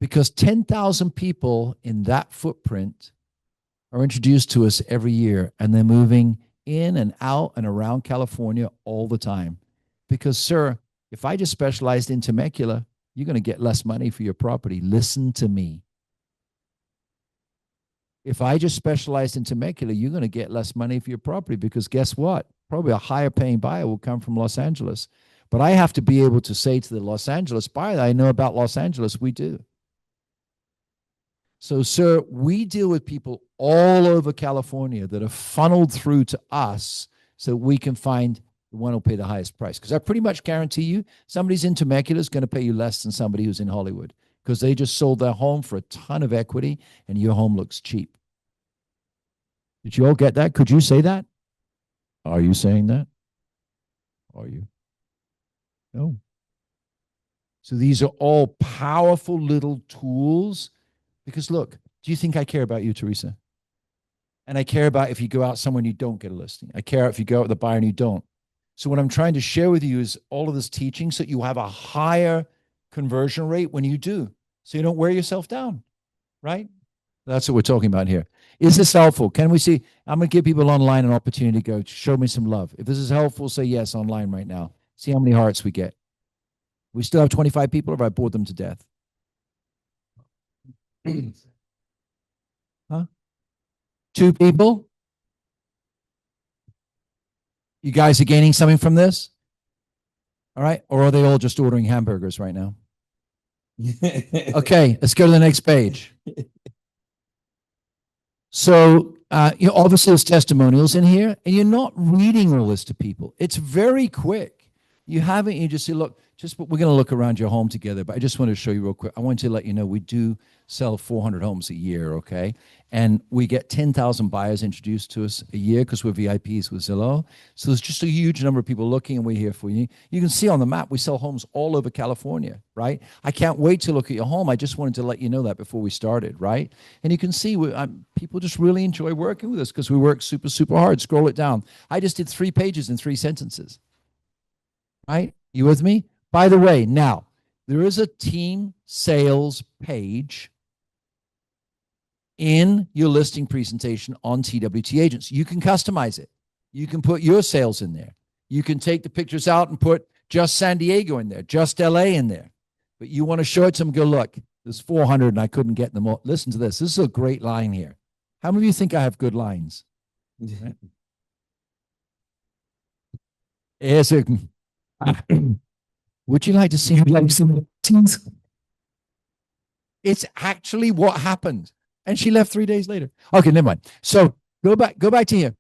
Because 10,000 people in that footprint are introduced to us every year, and they're moving in and out and around California all the time. Because, sir, If I just specialized in Temecula, you're going to get less money for your property. Listen to me. If I just specialized in Temecula, you're going to get less money for your property because guess what? Probably a higher paying buyer will come from Los Angeles. But I have to be able to say to the Los Angeles buyer that I know about Los Angeles, we do. So, sir, we deal with people all over California that are funneled through to us so we can find the one who'll pay the highest price. Because I pretty much guarantee you somebody's in Temecula is going to pay you less than somebody who's in Hollywood because they just sold their home for a ton of equity and your home looks cheap. Did you all get that? Could you say that? Are you saying that? Are you? No. So these are all powerful little tools because look, do you think I care about you, Teresa? And I care about if you go out somewhere and you don't get a listing. I care if you go out with a buyer and you don't. So what I'm trying to share with you is all of this teaching so that you have a higher conversion rate when you do. So you don't wear yourself down, right? That's what we're talking about here. Is this helpful? Can we see? I'm going to give people online an opportunity to go show me some love. If this is helpful, say yes online right now. See how many hearts we get. We still have 25 people, or have I bored them to death? Huh? 2 people? You guys are gaining something from this? All right. Or are they all just ordering hamburgers right now? Okay, let's go to the next page. So, obviously there's testimonials in here, and you're not reading all this to people. It's very quick. You haven't, you just say, look, we're going to look around your home together, but I just wanted to show you real quick. I want to let you know we do sell 400 homes a year, okay? And we get 10,000 buyers introduced to us a year because we're VIPs with Zillow. So there's just a huge number of people looking, and we're here for you. You can see on the map, we sell homes all over California, right? I can't wait to look at your home. I just wanted to let you know that before we started, right? And you can see people just really enjoy working with us because we work super, super hard. Scroll it down. I just did 3 pages in 3 sentences, right? You with me? By the way, now, there is a team sales page in your listing presentation on TWT Agents. You can customize it. You can put your sales in there. You can take the pictures out and put just San Diego in there, just LA in there. But you want to show it to them, go, look, there's 400 and I couldn't get them all. Listen to this. This is a great line here. How many of you think I have good lines? Right? Here's a... Would you like to see how like some teens? It's actually what happened. And she left 3 days later. Okay, never mind. So go back to here.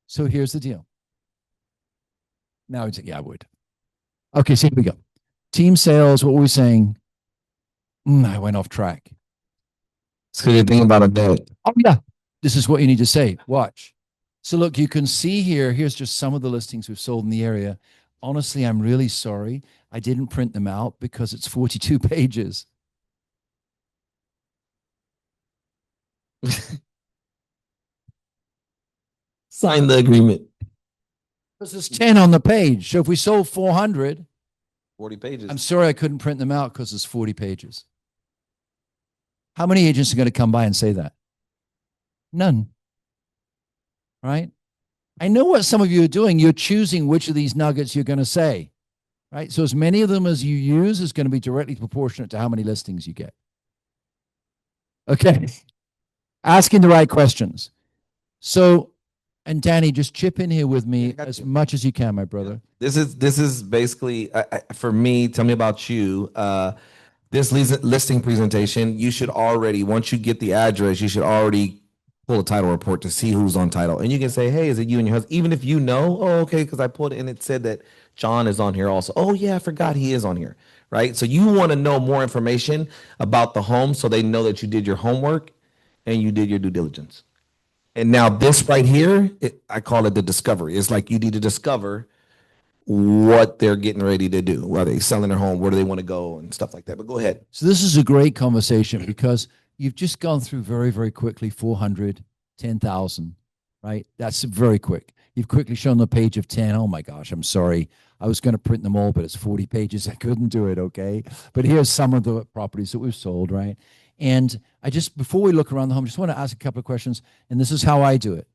So here's the deal. Now it's yeah, I would. Okay, so here we go. Team sales, what were we saying? I went off track. So you're thinking about a date. Oh, yeah. This is what you need to say. Watch. So look, you can see here, here's just some of the listings we've sold in the area. Honestly, I'm really sorry. I didn't print them out because it's 42 pages. Sign the agreement. This is 10 on the page. So if we sold 400, 40 pages. I'm sorry I couldn't print them out because it's 40 pages. How many agents are going to come by and say that? None. Right? I know what some of you are doing. You're choosing which of these nuggets you're going to say. Right? So as many of them as you use is going to be directly proportionate to how many listings you get. Okay. Asking the right questions. So, and Danny, just chip in here with me as much as you can, my brother. This is basically for me. Tell me about you. This listing presentation, you should already, once you get the address, you should already pull a title report to see who's on title. And you can say, hey, is it you and your husband? Even if you know, oh, okay, because I pulled it and it said that John is on here also. Oh, yeah, I forgot he is on here, right? So you want to know more information about the home so they know that you did your homework and you did your due diligence. And now this right here, I call it the discovery. It's like you need to discover what they're getting ready to do. Are they selling their home? Where do they want to go and stuff like that? But go ahead. So this is a great conversation because you've just gone through very, very quickly 400, 10,000, right? That's very quick. You've quickly shown the page of 10. Oh my gosh, I'm sorry. I was going to print them all, but it's 40 pages. I couldn't do it, okay? But here's some of the properties that we've sold, right? And I just, before we look around the home, just want to ask a couple of questions. And this is how I do it.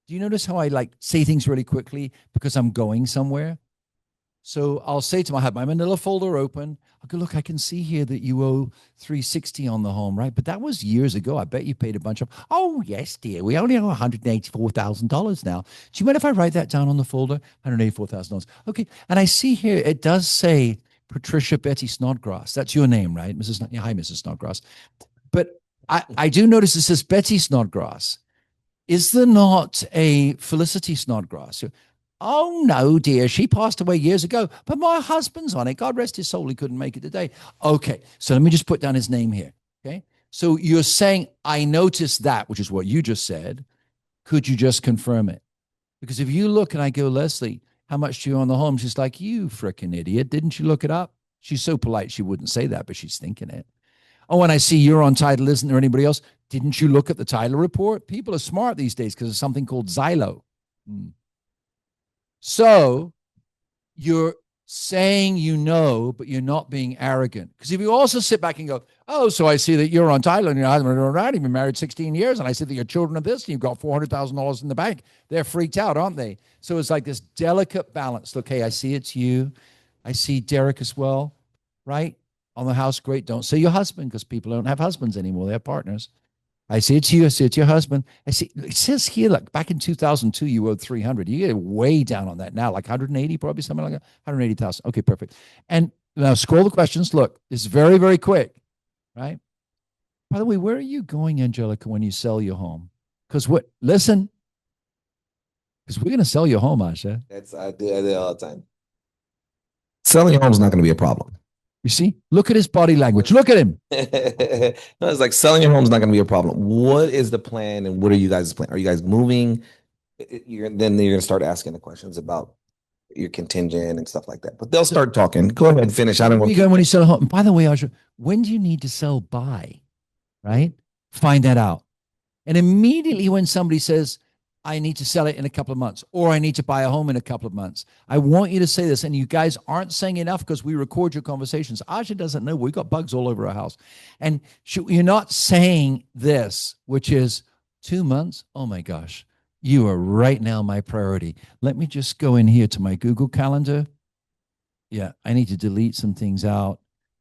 Do you notice how I like say things really quickly because I'm going somewhere? So I'll say to my husband, my manila folder open. I go, look, I can see here that you owe 360 on the home, right? But that was years ago. I bet you paid a bunch of, oh, yes, dear. We only owe $184,000 now. Do you mind if I write that down on the folder? $184,000. Okay. And I see here, it does say Patricia Betty Snodgrass. That's your name, right? Yeah, hi, Mrs. Snodgrass. But I do notice it says Betty Snodgrass. Is there not a Felicity Snodgrass? Oh, no, dear. She passed away years ago, but my husband's on it. God rest his soul. He couldn't make it today. Okay. So let me just put down his name here. Okay. So you're saying, I noticed that, which is what you just said. Could you just confirm it? Because if you look and I go, Leslie, how much do you own the home? She's like, you freaking idiot. Didn't you look it up? She's so polite. She wouldn't say that, but she's thinking it. Oh, and I see you're on title. Isn't there anybody else? Didn't you look at the title report? People are smart these days because there's something called Xylo. So you're saying you know, but you're not being arrogant. Because if you also sit back and go, oh, so I see that you're on title and your husband are around, you've been married 16 years, and I see that your children are this, and you've got $400,000 in the bank. They're freaked out, aren't they? So it's like this delicate balance. Look, hey, I see it's you. I see Derek as well, right? On the house, great. Don't say your husband because people don't have husbands anymore. They have partners. I see it's you. I see it's your husband. I see it says here, like back in 2002, you owed 300. You get way down on that now, like 180, probably something like that. 180,000. Okay, perfect. And now scroll the questions. Look, it's very, very quick, right? By the way, where are you going, Angelica, when you sell your home? Because listen, because we're going to sell your home, Asha. I do it all the time. Selling your home is not going to be a problem. You see, look at his body language. Look at him. No, it's like selling your home is not going to be a problem. What is the plan, and what are you guys' plan? Are you guys moving? Then you're going to start asking the questions about your contingent and stuff like that. But they'll start talking. Go ahead and finish. I don't want to go when you sell a home. By the way, Asha, when do you need to sell by? Right? Find that out. And immediately when somebody says, I need to sell it in a couple of months, or I need to buy a home in a couple of months, I want you to say this. And you guys aren't saying enough because we record your conversations. Asha doesn't know. We've got bugs all over our house. And you're not saying this, which is 2 months. Oh my gosh, you are right now my priority. Let me just go in here to my Google Calendar. Yeah, I need to delete some things out.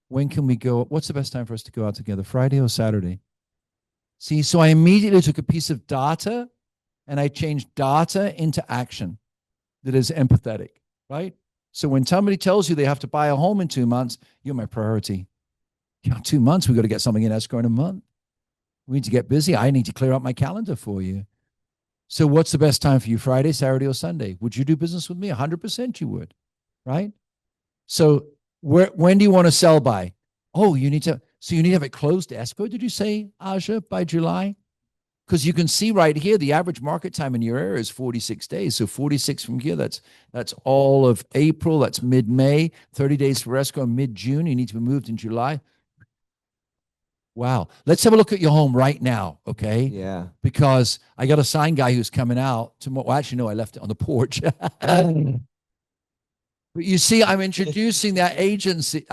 When can we go? What's the best time for us to go out together? Friday or Saturday? See, so I immediately took a piece of data and I changed data into action that is empathetic, right? So when somebody tells you they have to buy a home in 2 months, you're my priority. 2 months, we've got to get something in escrow in a month. We need to get busy. I need to clear up my calendar for you. So what's the best time for you, Friday, Saturday, or Sunday? Would you do business with me? 100% you would, right? So when do you want to sell by? Oh, you need to have it closed to escrow, did you say, Asha, by July? Because you can see right here, the average market time in your area is 46 days. So 46 from here, that's all of April. That's mid-May, 30 days for escrow, mid-June. You need to be moved in July. Wow. Let's have a look at your home right now, okay? Yeah. Because I got a sign guy who's coming out tomorrow. Well, actually, no, I left it on the porch. But you see, I'm introducing that agency.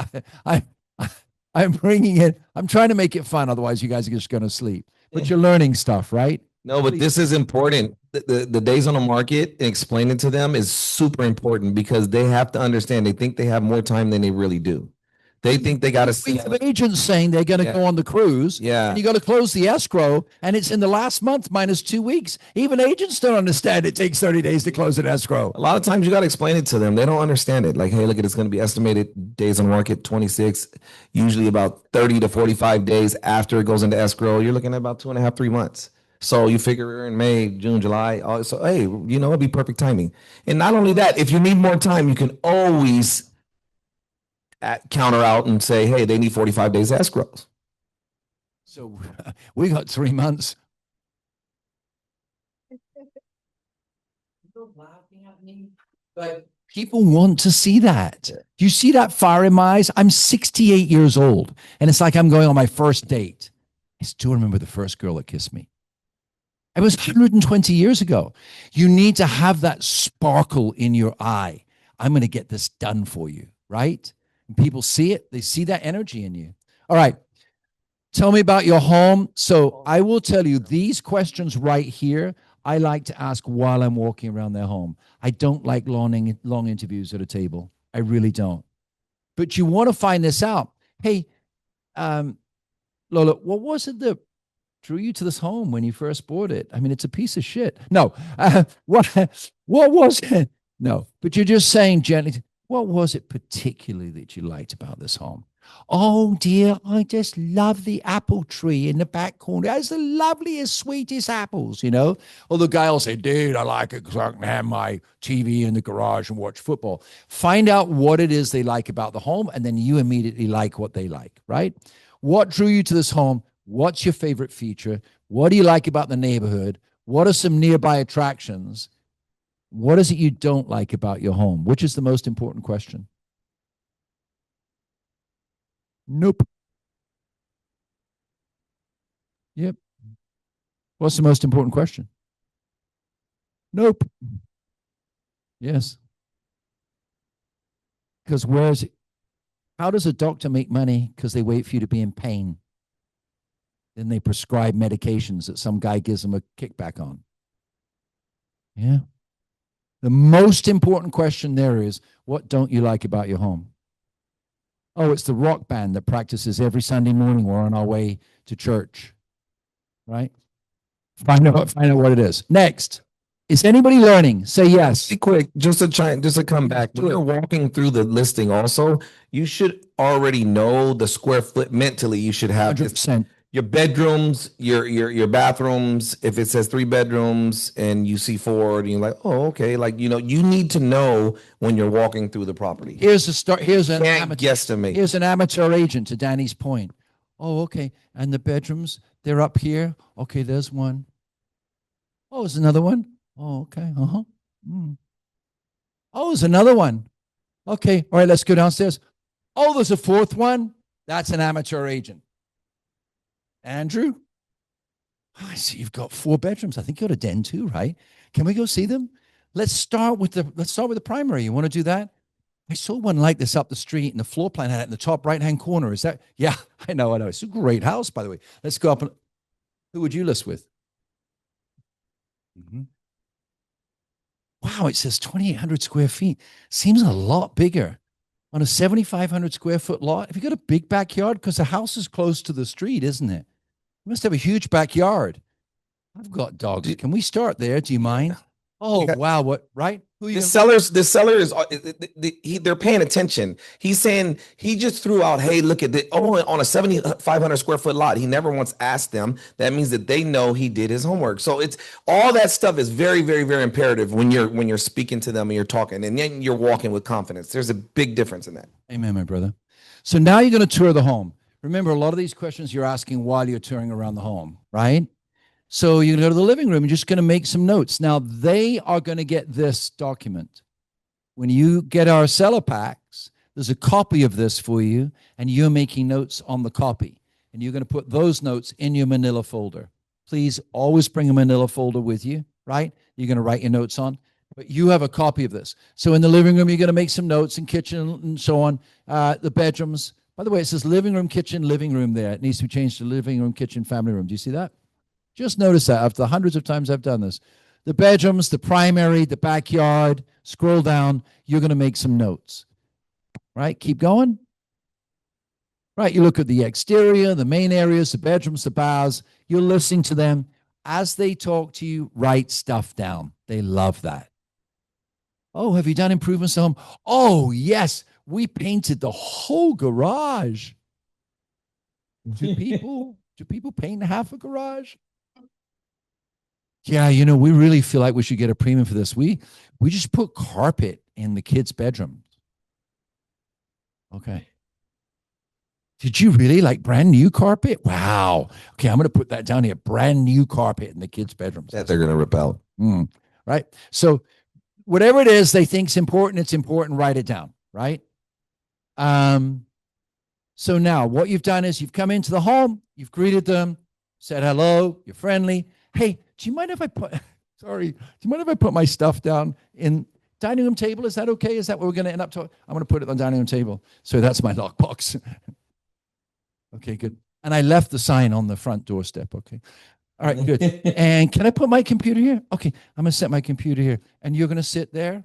I'm bringing it. I'm trying to make it fun. Otherwise, you guys are just going to sleep. But you're learning stuff, right? No, but this is important. The days on the market and explaining to them is super important because they have to understand. They think they have more time than they really do. They think they got to see. We have agents saying they're going to go on the cruise. Yeah. And you got to close the escrow, and it's in the last month minus 2 weeks. Even agents don't understand it takes 30 days to close an escrow. A lot of times you got to explain it to them. They don't understand it. Like, hey, look, it's going to be estimated days on market 26, usually about 30 to 45 days after it goes into escrow. You're looking at about 2.5, 3 months. So you figure we're in May, June, July. So, hey, it'd be perfect timing. And not only that, if you need more time, you can always counter out and say, hey, they need 45 days escrows. So we got 3 months. You're laughing at me, but people want to see that. Do you see that fire in my eyes? I'm 68 years old, and it's like I'm going on my first date. I still remember the first girl that kissed me. It was 120 years ago. You need to have that sparkle in your eye. I'm going to get this done for you, right? And people see it. They see that energy in you. All right. Tell me about your home. So I will tell you these questions right here, I like to ask while I'm walking around their home. I don't like long interviews at a table. I really don't. But you want to find this out. Hey, Lola, what was it that drew you to this home when you first bought it? I mean, it's a piece of shit. No, what was it? No, but you're just saying gently, what was it particularly that you liked about this home? Oh dear, I just love the apple tree in the back corner. It's the loveliest, sweetest apples, you know? Or the guy will say, dude, I like it because I can have my TV in the garage and watch football. Find out what it is they like about the home, and then you immediately like what they like, right? What drew you to this home? What's your favorite feature? What do you like about the neighborhood? What are some nearby attractions? What is it you don't like about your home? Which is the most important question? Nope. Yep. What's the most important question? Nope. Yes. Because how does a doctor make money? Because they wait for you to be in pain. Then they prescribe medications that some guy gives them a kickback on. Yeah. The most important question there is, what don't you like about your home? Oh, it's the rock band that practices every Sunday morning. We're on our way to church, right? Find out what it is. Next, is anybody learning? Say yes. Be quick, just to come back. When you're walking through the listing, also, you should already know the square foot mentally. You should have 100%. Your bedrooms, your bathrooms. If it says 3 bedrooms and you see 4, and you're like, oh, okay. Like, you need to know when you're walking through the property. Here's an guesstimate. Here's an amateur agent, to Danny's point. Oh, okay. And the bedrooms, they're up here. Okay, there's one. Oh, there's another one. Oh, okay. Uh-huh. Oh, there's another one. Okay. All right, let's go downstairs. Oh, there's a 4th one. That's an amateur agent. Andrew, I see you've got 4 bedrooms. I think you got a den too, right? Can we go see them? Let's start with the primary. You want to do that? I saw one like this up the street, and the floor plan had it in the top right-hand corner. Is that? Yeah, I know. It's a great house, by the way. Let's go up and who would you list with? Wow, it says 2,800 square feet. Seems a lot bigger on a 7,500 square foot lot. Have you got a big backyard? Because the house is close to the street, isn't it? You must have a huge backyard. I've got dogs. Can we start there? Do you mind? Oh, wow. What, right? The seller is, they're paying attention. He's saying, he just threw out, hey, look at the, on a 7,500 square foot lot. He never once asked them. That means that they know he did his homework. So it's all that stuff is very, very, very imperative when you're speaking to them and you're talking, and then you're walking with confidence. There's a big difference in that. Amen, my brother. So now you're going to tour the home. Remember, a lot of these questions you're asking while you're touring around the home, right? So you're going to go to the living room. You're just going to make some notes. Now, they are going to get this document. When you get our seller packs, there's a copy of this for you, and you're making notes on the copy. And you're going to put those notes in your manila folder. Please always bring a manila folder with you, right? You're going to write your notes on. But you have a copy of this. So in the living room, you're going to make some notes, in kitchen and so on. The bedrooms. By the way, it says living room, kitchen, living room there. It needs to be changed to living room, kitchen, family room. Do you see that? Just notice that after the hundreds of times I've done this. The bedrooms, the primary, the backyard, scroll down, you're going to make some notes. Right? Keep going. Right, you look at the exterior, the main areas, the bedrooms, the baths. You're listening to them. As they talk to you, write stuff down. They love that. Oh, have you done improvements to home? Oh, yes. We painted the whole garage. Do people paint half a garage? Yeah, we really feel like we should get a premium for this. We just put carpet in the kids' bedroom. Okay. Did you really like brand new carpet? Wow. Okay, I'm going to put that down here. Brand new carpet in the kids' bedrooms. That they're going to rip out. Right? So whatever it is they think is important, it's important. Write it down, right? So now what you've done is you've come into the home, you've greeted them, said hello, you're friendly. Hey, do you mind if I put my stuff down in dining room table? Is that okay? Is that what we're going to end up talking? I'm going to put it on the dining room table. So that's my lockbox. Okay, good. And I left the sign on the front doorstep. Okay. All right, good. And can I put my computer here? Okay, I'm going to set my computer here. And you're going to sit there?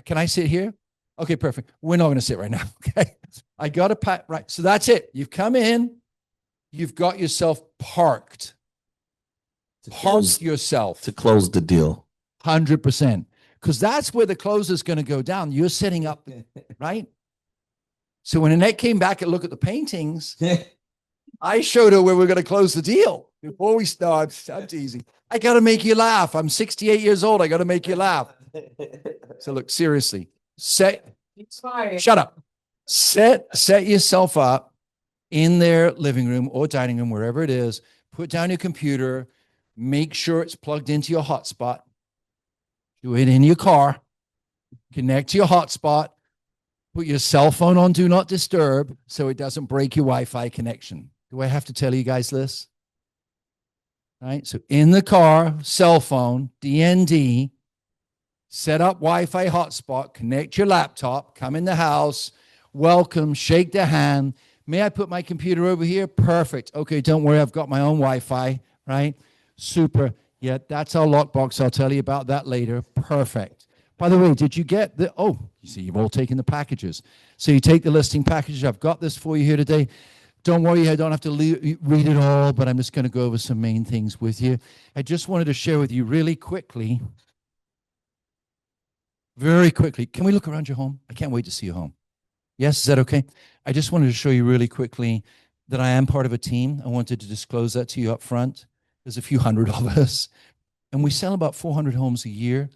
Can I sit here? Okay, perfect. We're not going to sit right now. Okay. I got to pack. Right. So that's it. You've come in. You've got yourself parked. Park yourself. To close the deal. 100%. Because that's where the close is going to go down. You're setting up, right? So when Annette came back and looked at the paintings, I showed her where we're going to close the deal. Before we start, I'm teasing. I got to make you laugh. I'm 68 years old. I got to make you laugh. So look, seriously, shut up. Set yourself up in their living room or dining room, wherever it is. Put down your computer. Make sure it's plugged into your hotspot. Do it in your car. Connect to your hotspot. Put your cell phone on Do Not Disturb so it doesn't break your Wi-Fi connection. Do I have to tell you guys this? Right? So in the car, cell phone, DND, set up Wi-Fi hotspot, connect your laptop, come in the house, welcome, shake the hand. May I put my computer over here? Perfect. Okay, don't worry, I've got my own Wi-Fi, right? Super. Yeah, that's our lockbox. I'll tell you about that later. Perfect. By the way, did you get the, oh, you see, you've all taken the packages. So you take the listing packages. I've got this for you here today. Don't worry, I don't have to read it all, but I'm just going to go over some main things with you. I just wanted to share with you really quickly, very quickly. Can we look around your home? I can't wait to see your home. Yes, is that okay? I just wanted to show you really quickly that I am part of a team. I wanted to disclose that to you up front. There's a few hundred of us, and we sell about 400 homes a year,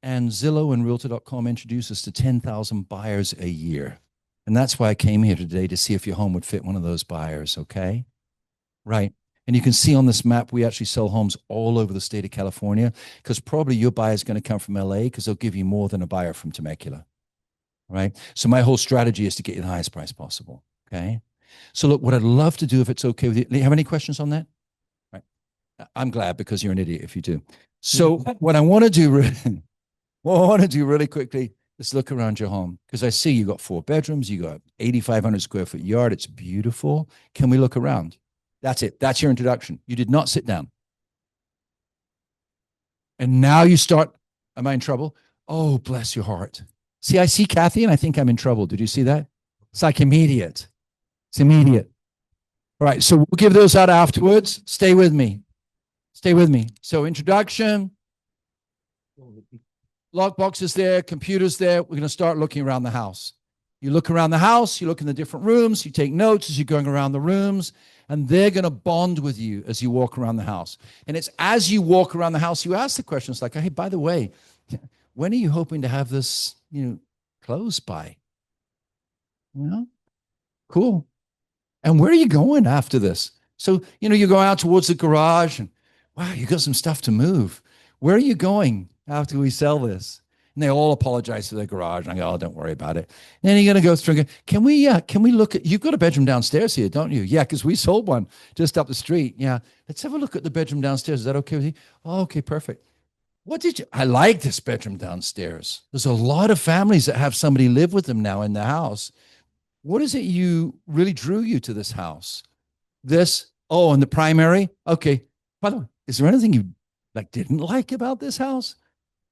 and Zillow and Realtor.com introduce us to 10,000 buyers a year. And that's why I came here today, to see if your home would fit one of those buyers, okay? Right. And you can see on this map, we actually sell homes all over the state of California, because probably your buyer is going to come from LA, because they'll give you more than a buyer from Temecula, right? So my whole strategy is to get you the highest price possible, okay? So look, what I'd love to do, if it's okay with you, do you have any questions on that? Right. I'm glad, because you're an idiot if you do. So what I want to do, really quickly, is look around your home, because I see you got 4 bedrooms, you got 8,500 square foot yard. It's beautiful. Can we look around? That's it. That's your introduction. You did not sit down. And now you start, am I in trouble? Oh, bless your heart. See, I see Kathy and I think I'm in trouble. Did you see that? It's like immediate. It's immediate. All right. So we'll give those out afterwards. Stay with me. Stay with me. So introduction. Lockbox is there, computer's there. We're going to start looking around the house. You look around the house, you look in the different rooms, you take notes as you're going around the rooms, and they're going to bond with you as you walk around the house. And it's as you walk around the house, you ask the questions like, hey, by the way, when are you hoping to have this, closed by? Cool. And where are you going after this? So, you go out towards the garage and, wow, you got some stuff to move. Where are you going after we sell this? And they all apologize for their garage. And I go, oh, don't worry about it. And then you're going to go through, can we look at, you've got a bedroom downstairs here, don't you? Yeah, because we sold one just up the street. Yeah. Let's have a look at the bedroom downstairs. Is that okay with you? Oh, okay, perfect. I like this bedroom downstairs. There's a lot of families that have somebody live with them now in the house. What is it really drew you to this house? And the primary? Okay. By the way, is there anything you didn't like about this house?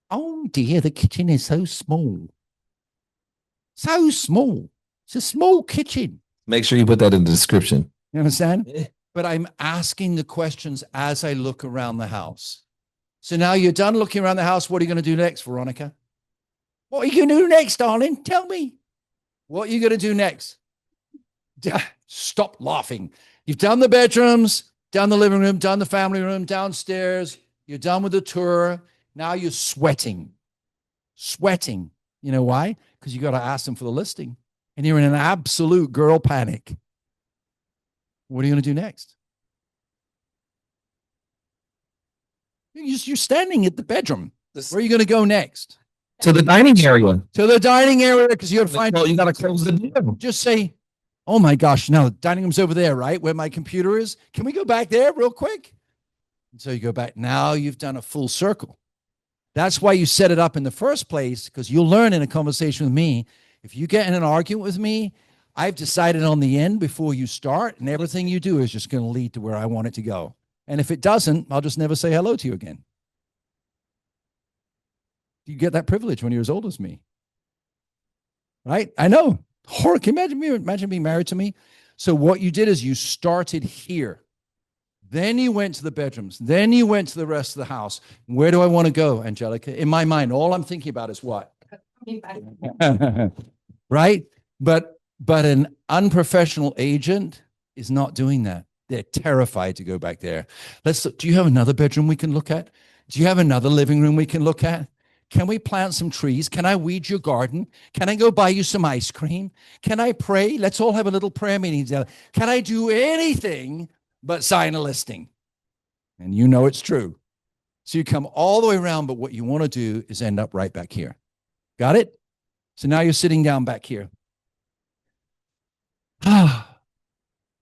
Oh dear, the kitchen is so small. So small. It's a small kitchen. Make sure you put that in the description. You understand? But I'm asking the questions as I look around the house. So now you're done looking around the house. What are you going to do next, Veronica? What are you going to do next, darling? Tell me. What are you going to do next? Stop laughing. You've done the bedrooms, done the living room, done the family room, downstairs. You're done with the tour. Now you're sweating. Sweating. You know why? Because you got to ask them for the listing. And you're in an absolute girl panic. What are you going to do next? You're standing at the bedroom. Where are you going to go next? To the dining area. To the dining area, because you got to find. Well, you got to close the deal. Just say, oh my gosh, now the dining room's over there, right? Where my computer is. Can we go back there real quick? And so you go back. Now you've done a full circle. That's why you set it up in the first place, because you'll learn in a conversation with me. If you get in an argument with me, I've decided on the end before you start, and everything you do is just going to lead to where I want it to go. And if it doesn't, I'll just never say hello to you again. You get that privilege when you're as old as me. right? I know. Horror. Can you imagine being married to me? So what you did is you started here. Then you went to the bedrooms. Then you went to the rest of the house. Where do I want to go, Angelica? In my mind, all I'm thinking about is what? Right? But an unprofessional agent is not doing that. They're terrified to go back there. Do you have another bedroom we can look at? Do you have another living room we can look at? Can we plant some trees? Can I weed your garden? Can I go buy you some ice cream? Can I pray? Let's all have a little prayer meeting together. Can I do anything but sign a listing? And you know it's true. So you come all the way around, but what you want to do is end up right back here. Got it? So now you're sitting down back here.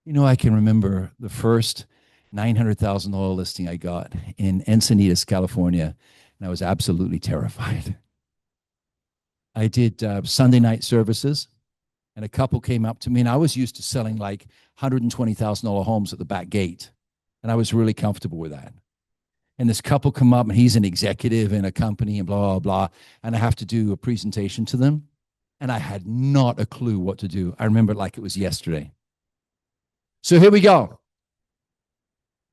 You know, I can remember the first $900,000 listing I got in Encinitas, California, and I was absolutely terrified. I did Sunday night services, and a couple came up to me, and I was used to selling like $120,000 homes at the back gate, and I was really comfortable with that. And this couple come up, and he's an executive in a company and blah, blah, blah, and I have to do a presentation to them, and I had not a clue what to do. I remember it like it was yesterday. So here we go.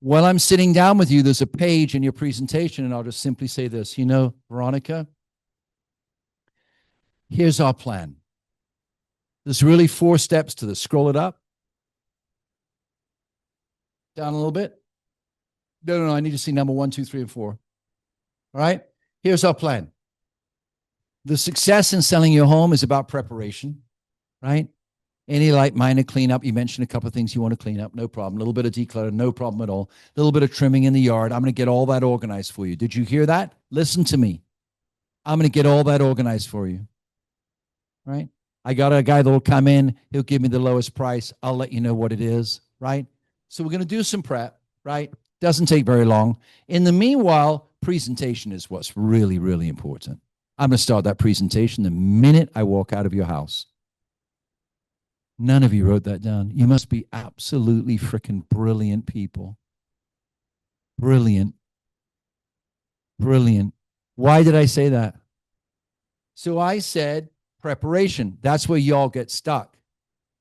While I'm sitting down with you, there's a page in your presentation, and I'll just simply say this. You know, Veronica, here's our plan. There's really 4 steps to this. Scroll it up. Down a little bit. No, I need to see number 1, 2, 3, and 4. All right? Here's our plan. The success in selling your home is about preparation, right? Any light minor cleanup. You mentioned a couple of things you want to clean up. No problem. A little bit of declutter. No problem at all. A little bit of trimming in the yard. I'm going to get all that organized for you. Did you hear that? Listen to me. I'm going to get all that organized for you. Right? I got a guy that will come in. He'll give me the lowest price. I'll let you know what it is. Right? So we're going to do some prep. Right? Doesn't take very long. In the meanwhile, presentation is what's really, really important. I'm going to start that presentation the minute I walk out of your house. None of you wrote that down. You must be absolutely freaking brilliant people. Brilliant. Brilliant. Why did I say that? So I said preparation. That's where y'all get stuck.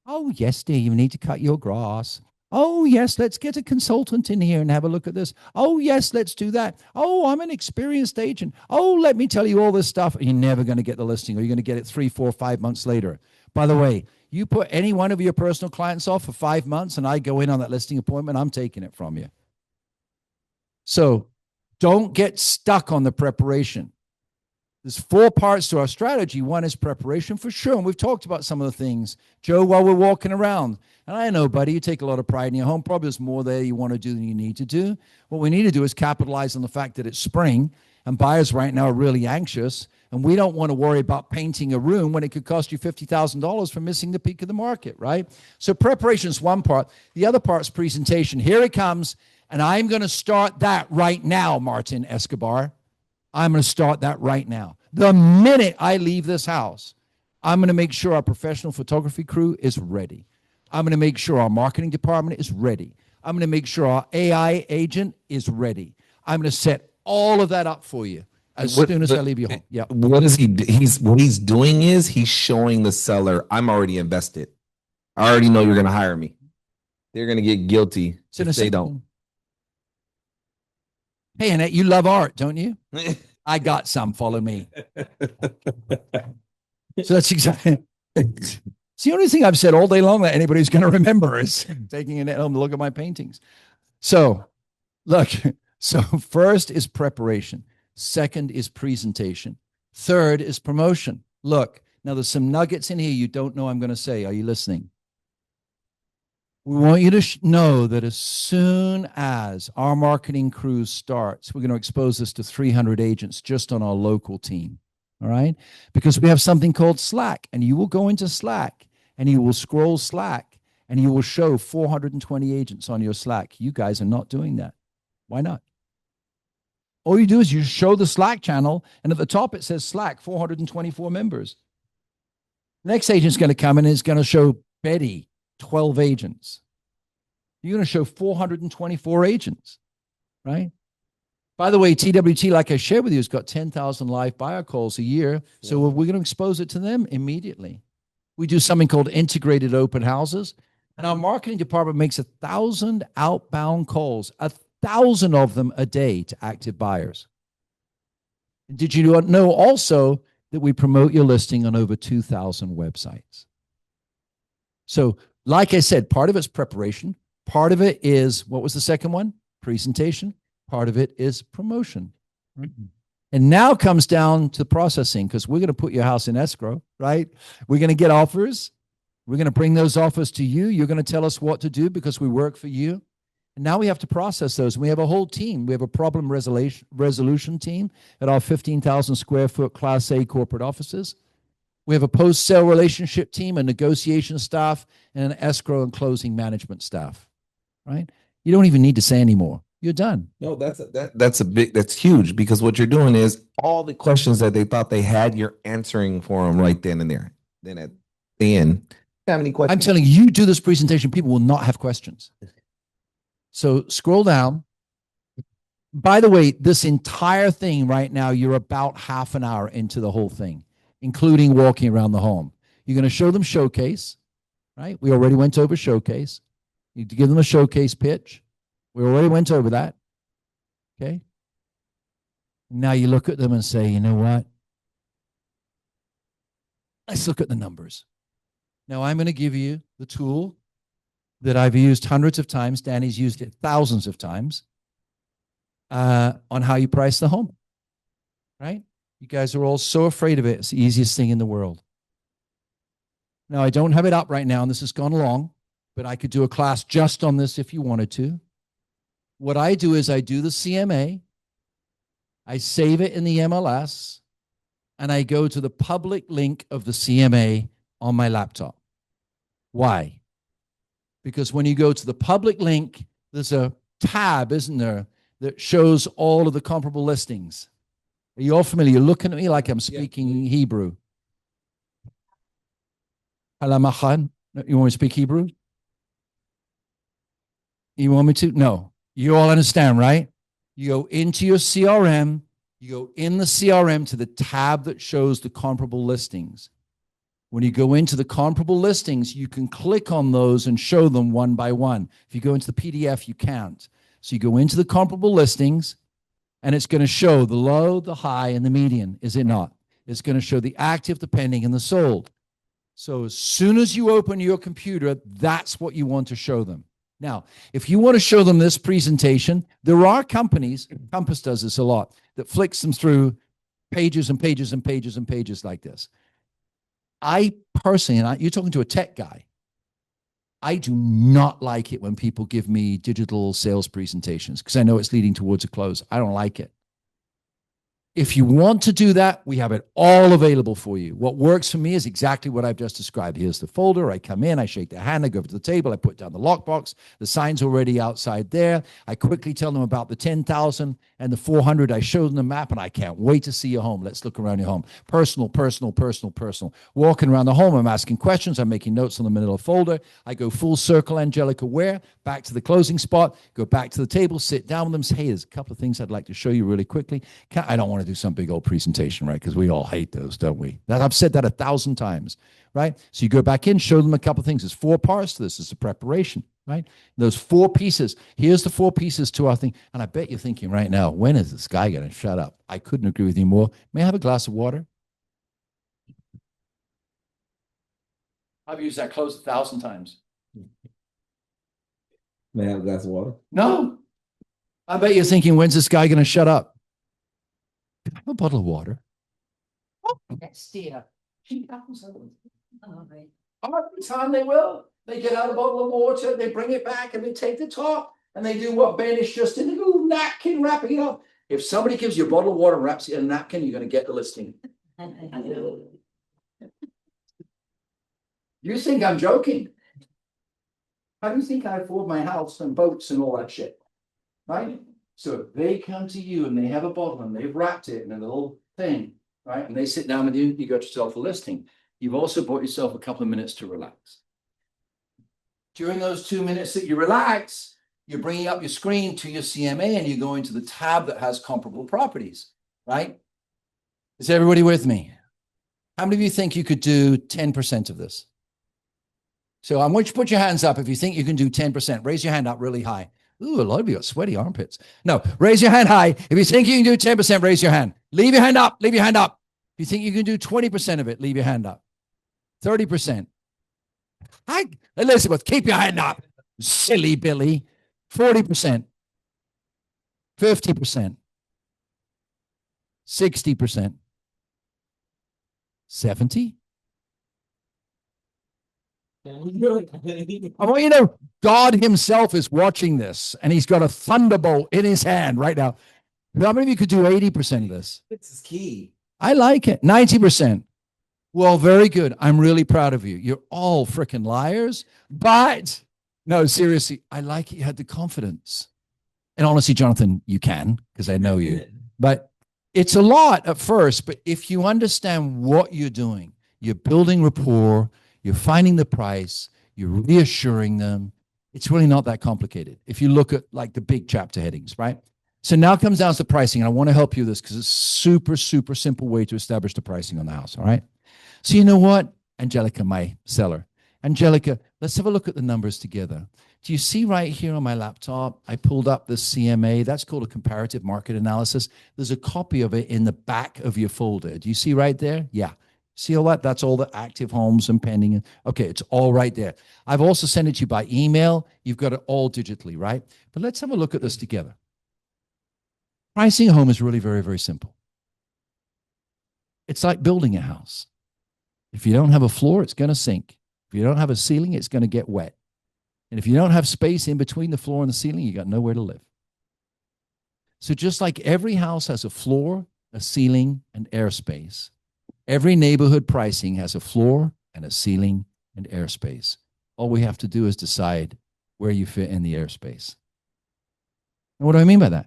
Oh, yes, dear, you need to cut your grass. Oh, yes, let's get a consultant in here and have a look at this. Oh, yes, let's do that. Oh, I'm an experienced agent. Oh, let me tell you all this stuff. You're never going to get the listing, or you're going to get it 3, 4, 5 months later. By the way, you put any one of your personal clients off for 5 months and I go in on that listing appointment, I'm taking it from you. So don't get stuck on the preparation. There's 4 parts to our strategy. 1 is preparation for sure. And we've talked about some of the things, Joe, while we're walking around. And I know, buddy, you take a lot of pride in your home. Probably there's more there you want to do than you need to do. What we need to do is capitalize on the fact that it's spring and buyers right now are really anxious. And we don't want to worry about painting a room when it could cost you $50,000 for missing the peak of the market, right? So preparation is one part. The other part is presentation. Here it comes. And I'm going to start that right now, Martin Escobar. I'm going to start that right now. The minute I leave this house, I'm going to make sure our professional photography crew is ready. I'm going to make sure our marketing department is ready. I'm going to make sure our AI agent is ready. I'm going to set all of that up for you as soon as I leave you home. Yeah. What is what he's doing is he's showing the seller, I'm already invested. I already know you're going to hire me. They're going to get guilty if they don't. Hey, Annette, you love art, don't you? I got some. Follow me. So that's exactly. It's the only thing I've said all day long that anybody's going to remember is taking it home to look at my paintings. So, look. So first is preparation. Second is presentation. Third is promotion. Look, now there's some nuggets in here you don't know I'm going to say. Are you listening? We want you to know that as soon as our marketing crew starts, we're going to expose this to 300 agents just on our local team. All right? Because we have something called Slack, and you will go into Slack and you will scroll Slack and you will show 420 agents on your Slack. You guys are not doing that. Why not? All you do is you show the Slack channel, and at the top it says Slack, 424 members. Next agent's going to come in and is going to show Betty 12 agents. You're going to show 424 agents, right? By the way, TWT, like I shared with you, has got 10,000 live buyer calls a year. So we're going to expose it to them immediately. We do something called integrated open houses. And our marketing department makes 1,000 outbound calls, 1,000 of them a day to active buyers. And did you know also that we promote your listing on over 2,000 websites? So, like I said, part of it's preparation. Part of it is, what was the second one? Presentation. Part of it is promotion. Mm-hmm. And now comes down to processing, because we're going to put your house in escrow, right? We're going to get offers. We're going to bring those offers to you. You're going to tell us what to do because we work for you. And now we have to process those. We have a whole team. We have a problem resolution team at our 15,000 square foot Class A corporate offices. We have a post-sale relationship team, a negotiation staff, and an escrow and closing management staff, right? You don't even need to say anymore. You're done. No, that's huge, because what you're doing is all the questions that they thought they had, you're answering for them right then and there. Then at the end, have any questions? I'm telling you, do this presentation, people will not have questions. So scroll down. By the way, this entire thing right now, you're about half an hour into the whole thing, including walking around the home. You're going to show them showcase, right? We already went over showcase. You give them a showcase pitch. We already went over that. Okay. Now you look at them and say, you know what? Let's look at the numbers. Now I'm going to give you the tool that I've used hundreds of times. Danny's used it thousands of times on how you price the home, right? You guys are all so afraid of it. It's the easiest thing in the world. Now, I don't have it up right now, and this has gone long, but I could do a class just on this if you wanted to. What I do is I do the CMA, I save it in the MLS, and I go to the public link of the CMA on my laptop. Why? Because when you go to the public link, there's a tab, isn't there, that shows all of the comparable listings. Are you all familiar? You're looking at me like I'm speaking Hebrew. Halamachan. You want me to speak Hebrew? You want me to? No. You all understand, right? You go into your CRM. You go in the CRM to the tab that shows the comparable listings. When you go into the comparable listings, you can click on those and show them one by one. If you go into the PDF, you can't. So you go into the comparable listings, and it's going to show the low, the high, and the median, is it not? It's going to show the active, the pending, and the sold. So as soon as you open your computer, that's what you want to show them. Now, if you want to show them this presentation, there are companies, Compass does this a lot, that flicks them through pages and pages and pages and pages like this. I personally, and you're talking to a tech guy, I do not like it when people give me digital sales presentations because I know it's leading towards a close. I don't like it. If you want to do that, we have it all available for you. What works for me is exactly what I've just described. Here's the folder. I come in, I shake their hand, I go over to the table, I put down the lockbox. The sign's already outside there. I quickly tell them about the 10,000 and the 400. I show them the map, and I can't wait to see your home. Let's look around your home. Personal, personal, personal, personal. Walking around the home, I'm asking questions. I'm making notes on the middle folder. I go full circle, Angelica Ware, back to the closing spot, go back to the table, sit down with them, say, hey, there's a couple of things I'd like to show you really quickly. I don't want to do some big old presentation, right? Because we all hate those, don't we? I've said that 1,000 times, right? So you go back in, show them a couple of things. There's 4 parts to this. It's a preparation, right? Those 4 pieces. Here's the 4 pieces to our thing. And I bet you're thinking right now, when is this guy going to shut up? I couldn't agree with you more. May I have a glass of water? I've used that close 1,000 times. May I have a glass of water? No. I bet you're thinking, when's this guy going to shut up? Can I have a bottle of water? Oh, yes, dear. Every time they will. They get out a bottle of water, they bring it back, and they take the top, and they do what Ben is just in the little napkin wrapping it up. If somebody gives you a bottle of water and wraps it in a napkin, you're going to get the listing. You think I'm joking? How do you think I afford my house and boats and all that shit? Right? So if they come to you and they have a bottle and they've wrapped it in a little thing, right? And they sit down with you, you got yourself a listing. You've also bought yourself a couple of minutes to relax. During those 2 minutes that you relax, you're bringing up your screen to your CMA and you go into the tab that has comparable properties, right? Is everybody with me? How many of you think you could do 10% of this? So I want you to put your hands up if you think you can do 10%. Raise your hand up really high. Ooh, a lot of you got sweaty armpits. No, raise your hand high. If you think you can do 10%, raise your hand. Leave your hand up. Leave your hand up. If you think you can do 20% of it, leave your hand up. 30%. Hi, Elizabeth, keep your hand up. Silly Billy. 40%. 50%. 60%. 70%. I want you to know God himself is watching this and he's got a thunderbolt in his hand right now. How many of you could do 80% of this? This is key. I like it. 90%. Well, very good. I'm really proud of you. You're all freaking liars. But no, seriously, I like it. You had the confidence. And honestly, Jonathan, you can because I know you. But it's a lot at first. But if you understand what you're doing, you're building rapport, you're finding the price, you're reassuring them. It's really not that complicated. If you look at like the big chapter headings, right? So now comes down to the pricing. And I want to help you with this because it's super, super simple way to establish the pricing on the house. All right. So you know what? Angelica, my seller. Angelica, let's have a look at the numbers together. Do you see right here on my laptop? I pulled up the CMA. That's called a comparative market analysis. There's a copy of it in the back of your folder. Do you see right there? Yeah. See all that? That's all the active homes and pending. Okay, it's all right there. I've also sent it to you by email. You've got it all digitally, right? But let's have a look at this together. Pricing a home is really very, very simple. It's like building a house. If you don't have a floor, it's going to sink. If you don't have a ceiling, it's going to get wet. And if you don't have space in between the floor and the ceiling, you got nowhere to live. So just like every house has a floor, a ceiling, and airspace, every neighborhood pricing has a floor and a ceiling and airspace. All we have to do is decide where you fit in the airspace. And what do I mean by that?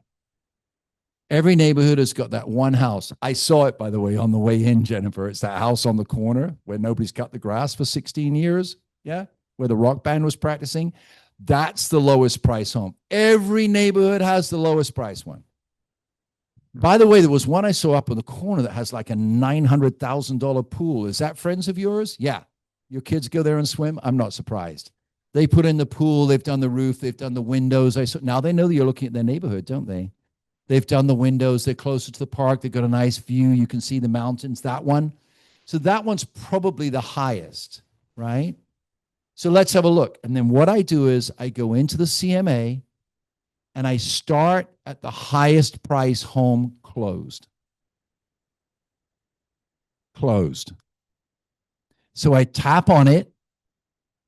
Every neighborhood has got that one house. I saw it, by the way, on the way in, Jennifer. It's that house on the corner where nobody's cut the grass for 16 years. Yeah. Where the rock band was practicing. That's the lowest price home. Every neighborhood has the lowest price one. By the way, there was one I saw up in the corner that has like a $900,000 pool. Is that friends of yours? Yeah. Your kids go there and swim? I'm not surprised. They put in the pool. They've done the roof. They've done the windows. Now they know that you're looking at their neighborhood, don't they? They've done the windows. They're closer to the park. They've got a nice view. You can see the mountains, that one. So that one's probably the highest, right? So let's have a look. And then what I do is I go into the CMA and I start at the highest price home closed. Closed. So I tap on it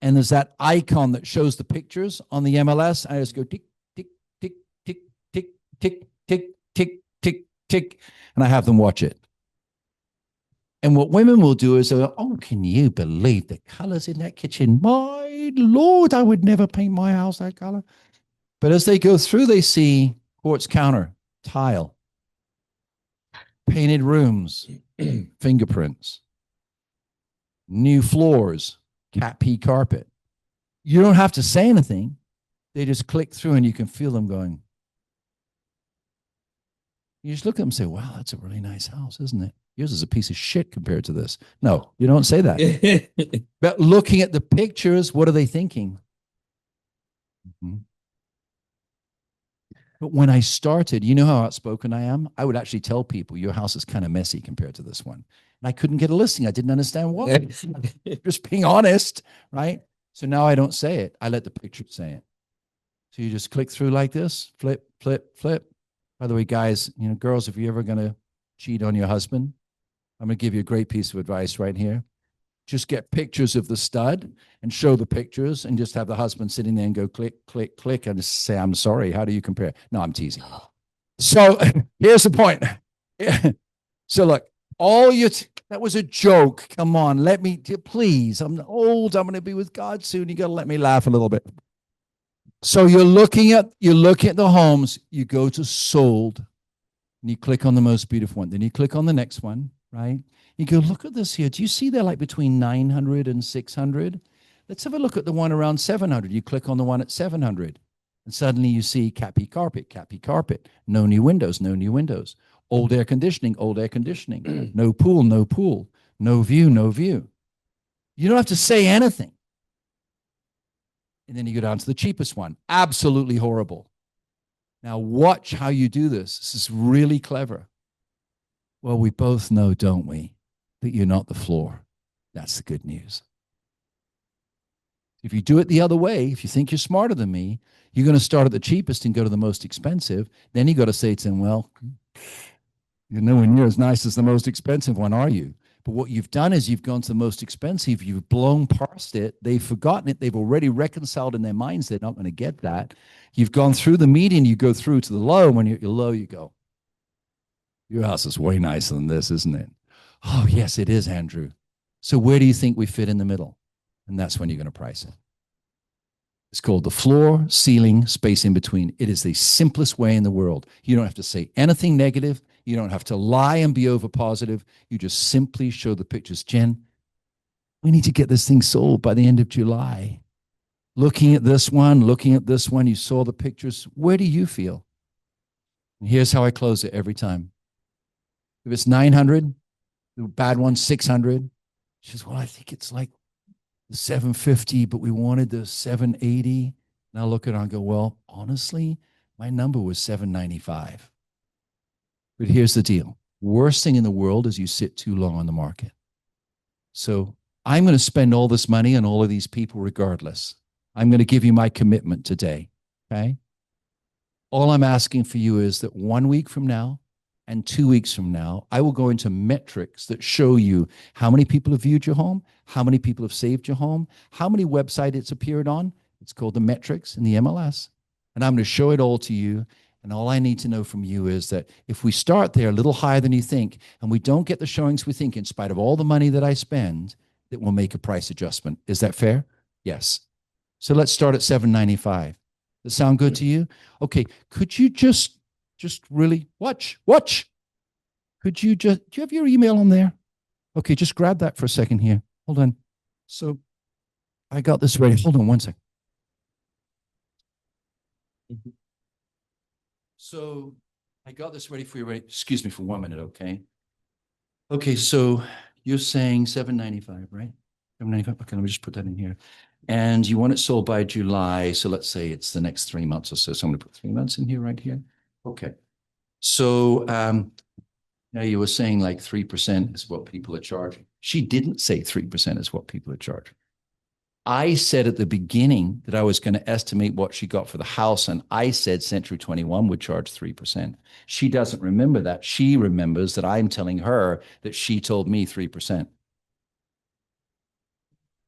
and there's that icon that shows the pictures on the MLS. I just go tick, tick, tick, tick, tick, tick, tick, tick, tick, tick, and I have them watch it. And what women will do is, oh, can you believe the colors in that kitchen? My Lord, I would never paint my house that color. But as they go through, they see quartz counter, tile, painted rooms, fingerprints, new floors, cat pee carpet. You don't have to say anything. They just click through and you can feel them going. You just look at them and say, wow, that's a really nice house, isn't it? Yours is a piece of shit compared to this. No, you don't say that. But looking at the pictures, what are they thinking? Mm-hmm. But when I started, you know how outspoken I am? I would actually tell people, your house is kind of messy compared to this one. And I couldn't get a listing. I didn't understand why. Just being honest, right? So now I don't say it. I let the picture say it. So you just click through like this, flip, flip, flip. By the way, guys, you know, girls, if you're ever going to cheat on your husband, I'm going to give you a great piece of advice right here. Just get pictures of the stud and show the pictures and just have the husband sitting there and go click, click, click and just say, I'm sorry. How do you compare? No, I'm teasing. So here's the point. So look, that was a joke. Come on, let me, please. I'm old. I'm going to be with God soon. You got to let me laugh a little bit. So you're looking at the homes. You go to sold and you click on the most beautiful one. Then you click on the next one, right? You go, look at this here. Do you see they're like between 900 and 600? Let's have a look at the one around 700. You click on the one at 700 and suddenly you see cappy carpet, no new windows, no new windows, old air conditioning, no pool, no view. You don't have to say anything. And then you go down to the cheapest one. Absolutely horrible. Now watch how you do this. This is really clever. Well, we both know, don't we, that you're not the floor. That's the good news. If you do it the other way, if you think you're smarter than me, you're going to start at the cheapest and go to the most expensive. Then you got to say to them, well, you're nowhere near as nice as the most expensive one, are you? But what you've done is you've gone to the most expensive, you've blown past it, they've forgotten it, they've already reconciled in their minds they're not going to get that. You've gone through the median, you go through to the low, and when you're at your low, you go, your house is way nicer than this, isn't it? Oh, yes, it is, Andrew. So where do you think we fit in the middle? And that's when you're going to price it. It's called the floor, ceiling, space in between. It is the simplest way in the world. You don't have to say anything negative. You don't have to lie and be over positive. You just simply show the pictures. Jen, we need to get this thing sold by the end of July. Looking at this one, you saw the pictures. Where do you feel? And here's how I close it every time. If it's 900, the bad one, 600. She says, well, I think it's like 750, but we wanted the 780. And I'll look at it and go, well, honestly, my number was 795. But here's the deal. Worst thing in the world is you sit too long on the market. So I'm going to spend all this money on all of these people regardless. I'm going to give you my commitment today, okay? All I'm asking for you is that 1 week from now and 2 weeks from now, I will go into metrics that show you how many people have viewed your home, how many people have saved your home, how many websites it's appeared on. It's called the metrics in the MLS. And I'm going to show it all to you. And all I need to know from you is that if we start there a little higher than you think, and we don't get the showings we think in spite of all the money that I spend, that we'll make a price adjustment. Is that fair? Yes. So let's start at $795. Does that sound good to you? Okay. Could you just really watch? Could you do you have your email on there? Okay. Just grab that for a second here. Hold on. So I got this ready. Hold on one second. So I got this ready for you. Ready? Excuse me for 1 minute, okay? Okay, so you're saying $795, right? $795. Okay, let me just put that in here. And you want it sold by July. So let's say it's the next 3 months or so. So I'm going to put 3 months in here, right here. Okay. So now you were saying like 3% is what people are charging. She didn't say 3% is what people are charging. I said at the beginning that I was going to estimate what she got for the house, and I said Century 21 would charge 3%. She doesn't remember that. She remembers that I'm telling her that she told me 3%.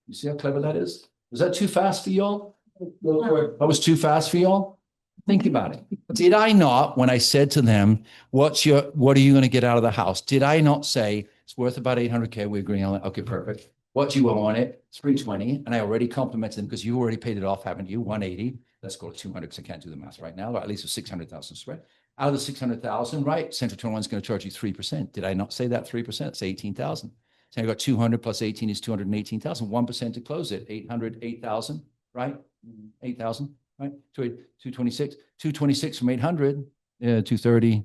You see how clever that is? Was that too fast for y'all? That was too fast for y'all? Think about it. Did I not, when I said to them, what are you going to get out of the house? Did I not say it's worth about 800K? We agree on that. Okay, perfect. What do you owe on it? It's 320. And I already complimented them because you already paid it off, haven't you? 180. Let's go to 200 because I can't do the math right now, or at least a 600,000 spread. Out of the 600,000, right? Central 21 is going to charge you 3%. Did I not say that 3%? It's 18,000. So I got 200 plus 18 is 218,000. 1% to close it. 8,000, right? 8,000, right? 226 from 800, 230.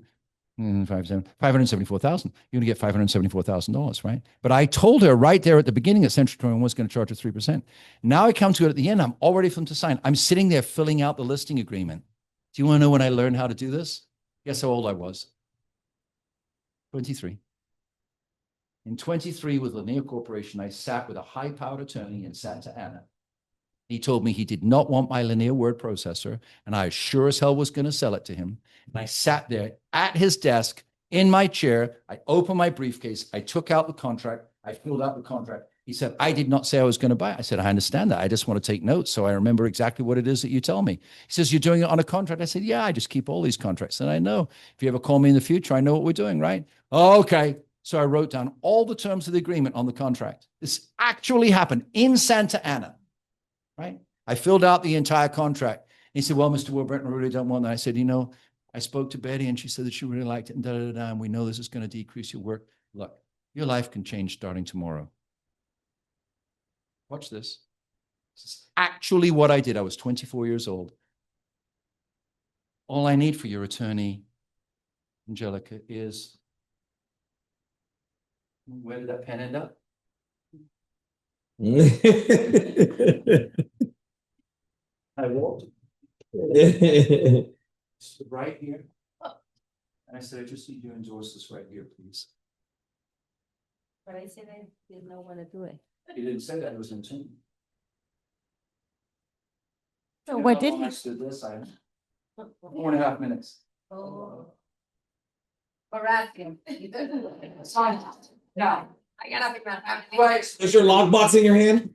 574,000. You're going to get $574,000, right? But I told her right there at the beginning that Central 21 was going to charge her 3%. Now I come to it at the end. I'm all ready for them to sign. I'm sitting there filling out the listing agreement. Do you want to know when I learned how to do this? Guess how old I was? 23. In 23 with Lanier Corporation, I sat with a high-powered attorney in Santa Ana. He told me he did not want my linear word processor, and I sure as hell was going to sell it to him. And I sat there at his desk in my chair. I opened my briefcase. I took out the contract. I filled out the contract. He said, I did not say I was going to buy it. I said, I understand that. I just want to take notes so I remember exactly what it is that you tell me. He says, you're doing it on a contract? I said, yeah, I just keep all these contracts. And I know if you ever call me in the future, I know what we're doing, right? Okay. So I wrote down all the terms of the agreement on the contract. This actually happened in Santa Ana. Right? I filled out the entire contract. He said, well, Mr. Warburton, I really don't want that. I said, I spoke to Betty and she said that she really liked it and and we know this is going to decrease your work. Look, your life can change starting tomorrow. Watch this. This is actually what I did. I was 24 years old. All I need for your attorney, Angelica, is, where did that pen end up? I walked right here. And I said, I just need you to endorse this right here, please. But I said I didn't know what to do it. He didn't say that, it was in tune. So what did I he? stood this, 4.5 minutes. Oh. Harass him. No, I gotta be mad. Is your lockbox in your hand?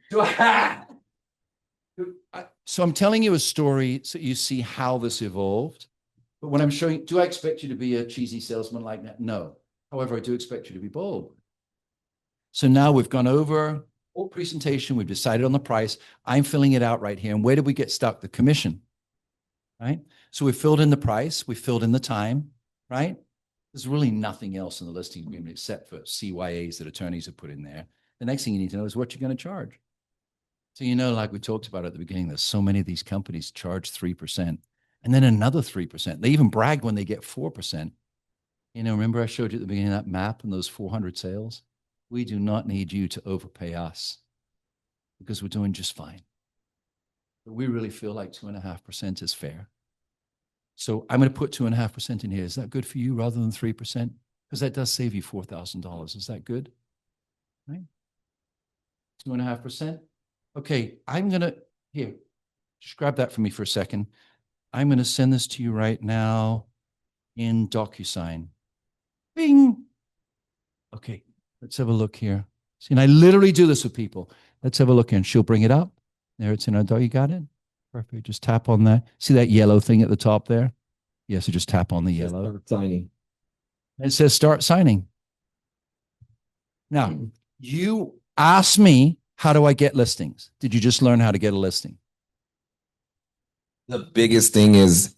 So I'm telling you a story so you see how this evolved. But when I'm showing, do I expect you to be a cheesy salesman like that? No. However, I do expect you to be bold. So now we've gone over all presentation. We've decided on the price. I'm filling it out right here. And where did we get stuck? The commission, right? So we filled in the price. We filled in the time, right? There's really nothing else in the listing agreement except for CYAs that attorneys have put in there. The next thing you need to know is what you're going to charge. So, you know, like we talked about at the beginning, there's so many of these companies charge 3% and then another 3%. They even brag when they get 4%. You know, remember I showed you at the beginning of that map and those 400 sales? We do not need you to overpay us because we're doing just fine. But we really feel like 2.5% is fair. So I'm going to put 2.5% in here. Is that good for you rather than 3%? Because that does save you $4,000. Is that good? Right? 2.5%. Okay, I'm going to, here, just grab that for me for a second. I'm going to send this to you right now in DocuSign. Bing. Okay, let's have a look here. See, and I literally do this with people. Let's have a look here, and she'll bring it up. There it's in our doc. You got it? Perfect. Just tap on that. See that yellow thing at the top there? Yeah, so just tap on the yellow. Start signing. It says start signing. Now, you asked me, how do I get listings? Did you just learn how to get a listing? The biggest thing is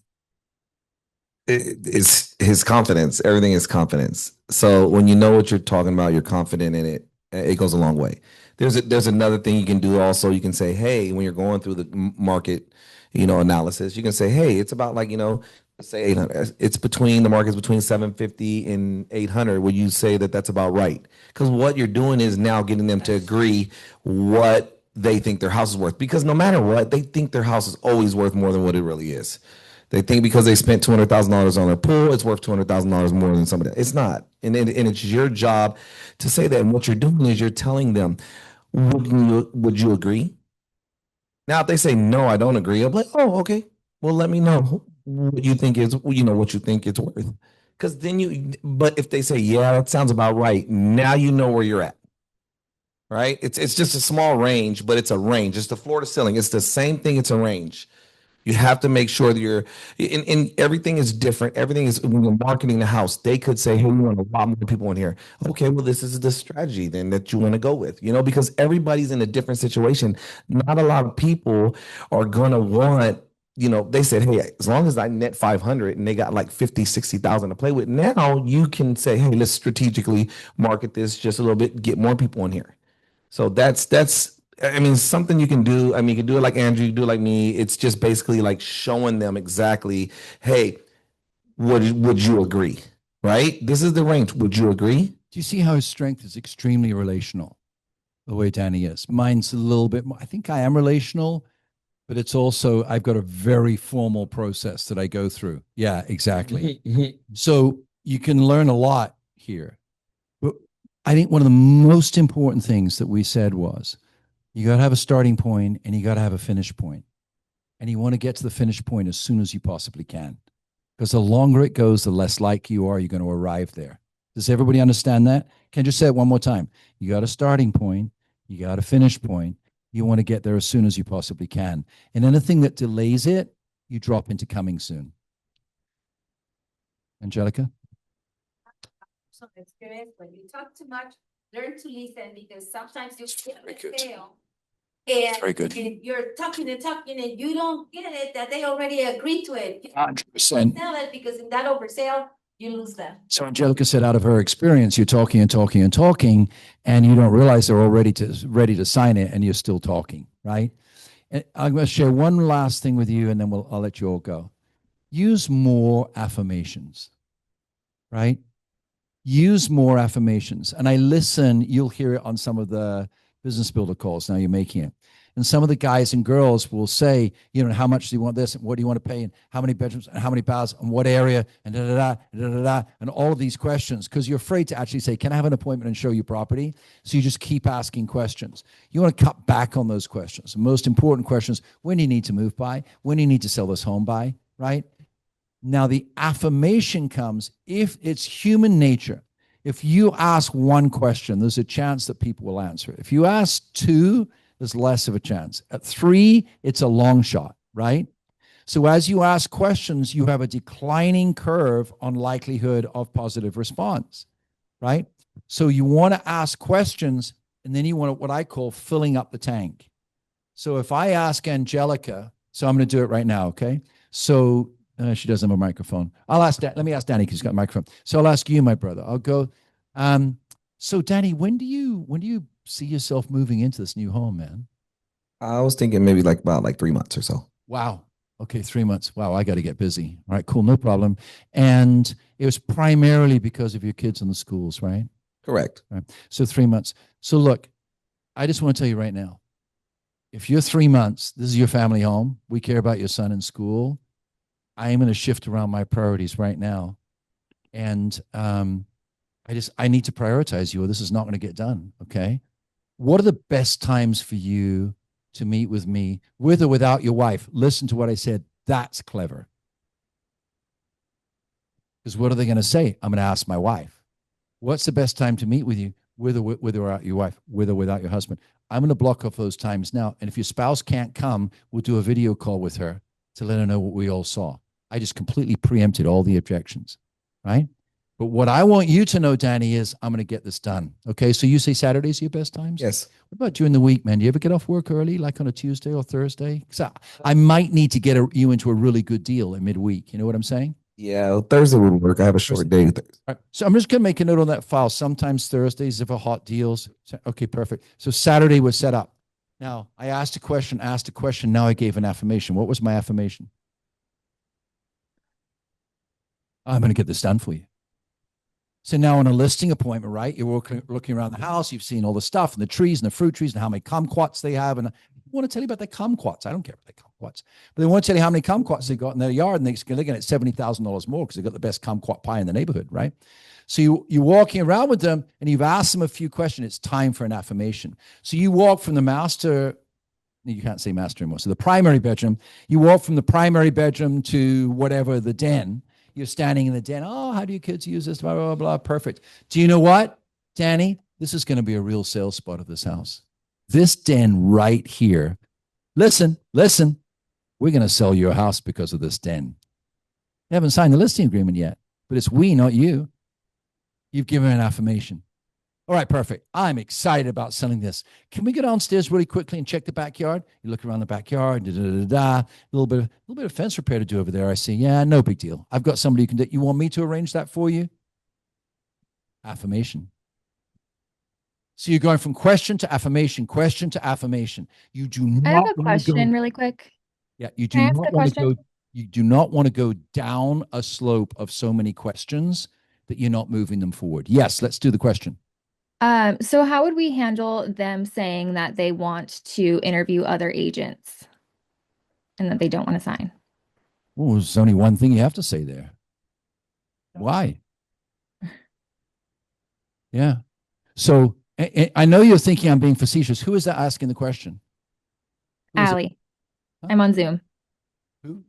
his confidence. Everything is confidence. So when you know what you're talking about, you're confident in it. It goes a long way. There's another thing you can do also. You can say, hey, when you're going through the market, analysis, you can say, hey, it's about like, say 800. It's between the market's between 750 and 800. Would you say that that's about right? Because what you're doing is now getting them to agree what they think their house is worth. Because no matter what, they think their house is always worth more than what it really is. They think because they spent $200,000 on their pool, it's worth $200,000 more than somebody else. It's not. And it's your job to say that. And what you're doing is you're telling them, would you agree? Now, if they say, no, I don't agree, I'm like, oh, okay. Well, let me know what you think is, what you think it's worth. Because then but if they say, yeah, that sounds about right, now you know where you're at. Right? It's just a small range, but it's a range. It's the floor to ceiling. It's the same thing. It's a range. You have to make sure that you're, and everything is different. Everything is, when you're marketing the house, they could say, hey, we want a lot more people in here. Okay, well, this is the strategy then that you want to go with, because everybody's in a different situation. Not a lot of people are going to want, they said, hey, as long as I net 500 and they got like 50, 60,000 to play with. Now you can say, hey, let's strategically market this just a little bit, get more people in here. So that's something you can do. You can do it like Andrew, you can do it like me. It's just basically like showing them exactly, hey, would you agree? Right? This is the range. Would you agree? Do you see how his strength is extremely relational? The way Danny is. Mine's a little bit more, I think I am relational, but it's also, I've got a very formal process that I go through. Yeah, exactly. So you can learn a lot here. But I think one of the most important things that we said was, you got to have a starting point and you got to have a finish point. And you want to get to the finish point as soon as you possibly can. Because the longer it goes, the less likely you are you're going to arrive there. Does everybody understand that? Can I just say it one more time? You got a starting point. You got a finish point. You want to get there as soon as you possibly can. And anything that delays it, you drop into coming soon. Angelica? Some experience when you talk too much, learn to listen, because sometimes you fail. And, Very good. and you're talking and you don't get it that they already agreed to it. You 100%. sell it because in that oversale, you lose them. So Angelica said out of her experience, you're talking and talking and talking, and you don't realize they're already ready to sign it, and you're still talking, right? And I'm going to share one last thing with you, and then I'll let you all go. Use more affirmations, right? Use more affirmations. And I listen, you'll hear it on some of the business builder calls now you're making it. And some of the guys and girls will say, you know, how much do you want this? And what do you want to pay? And how many bedrooms? And how many baths? And what area? And and all of these questions, because you're afraid to actually say, can I have an appointment and show you property? So you just keep asking questions. You want to cut back on those questions. The most important questions: when do you need to move by? When do you need to sell this home by? Right? Now, the affirmation comes if it's human nature. If you ask one question, there's a chance that people will answer it. If you ask two, there's less of a chance. At three, it's a long shot, right? So as you ask questions, you have a declining curve on likelihood of positive response, right? So you want to ask questions, and then you want what I call filling up the tank. So if I ask Angelica, so I'm going to do it right now, okay? So she doesn't have a microphone. I'll ask, let me ask Danny because he's got a microphone. So I'll ask you, my brother. I'll go, so Danny, when do you see yourself moving into this new home, man? I was thinking maybe like about like 3 months or so. Wow. Okay, 3 months. Wow, I got to get busy. All right, cool, no problem. And it was primarily because of your kids in the schools, right? Correct. Right. So 3 months. So look, I just want to tell you right now, if you're 3 months, this is your family home. We care about your son in school. I am going to shift around my priorities right now. And I need to prioritize you, or this is not going to get done. Okay. What are the best times for you to meet with me, with or without your wife? Listen to what I said. That's clever. Because what are they going to say? I'm going to ask my wife. What's the best time to meet with you, with or without your wife, with or without your husband? I'm going to block off those times now. And if your spouse can't come, we'll do a video call with her to let her know what we all saw. I just completely preempted all the objections, right? But what I want you to know, Danny, is I'm going to get this done. Okay, so you say Saturdays are your best times? Yes. What about during the week, man? Do you ever get off work early, like on a Tuesday or Thursday? Because I might need to get you into a really good deal in midweek. You know what I'm saying? Yeah, Thursday would work. I have a short day. All right. So I'm just going to make a note on that file. Sometimes Thursdays if a hot deals. Okay, perfect. So Saturday was set up. Now, I asked a question. Now I gave an affirmation. What was my affirmation? I'm going to get this done for you. So now on a listing appointment, right? You're looking around the house. You've seen all the stuff and the trees and the fruit trees and how many kumquats they have. And I want to tell you about the kumquats. I don't care about the kumquats. But they want to tell you how many kumquats they got in their yard. And they're looking at $70,000 more because they've got the best kumquat pie in the neighborhood, right? So you're walking around with them and you've asked them a few questions. It's time for an affirmation. So you walk from the master, you can't say master anymore. So the primary bedroom, you walk from the primary bedroom to whatever, the den. You're standing in the den. Oh, how do your kids use this? Blah, blah, blah. Perfect. Do you know what, Danny? This is going to be a real sales spot of this house. This den right here. Listen. We're going to sell your house because of this den. You haven't signed the listing agreement yet, but it's we, not you. You've given an affirmation. All right, perfect. I'm excited about selling this. Can we go downstairs really quickly and check the backyard? You look around the backyard, a little bit of fence repair to do over there. I see. Yeah, no big deal. I've got somebody who can do. You want me to arrange that for you? Affirmation. So you're going from question to affirmation. You do not. I have a question really quick. Yeah, you do not want to go. You do not want to go down a slope of so many questions that you're not moving them forward. Yes, let's do the question. So how would we handle them saying that they want to interview other agents and that they don't want to sign? Well, there's only one thing you have to say there. Why? Yeah. So I know you're thinking I'm being facetious. Who is that asking the question? Allie. Huh? I'm on Zoom. Who?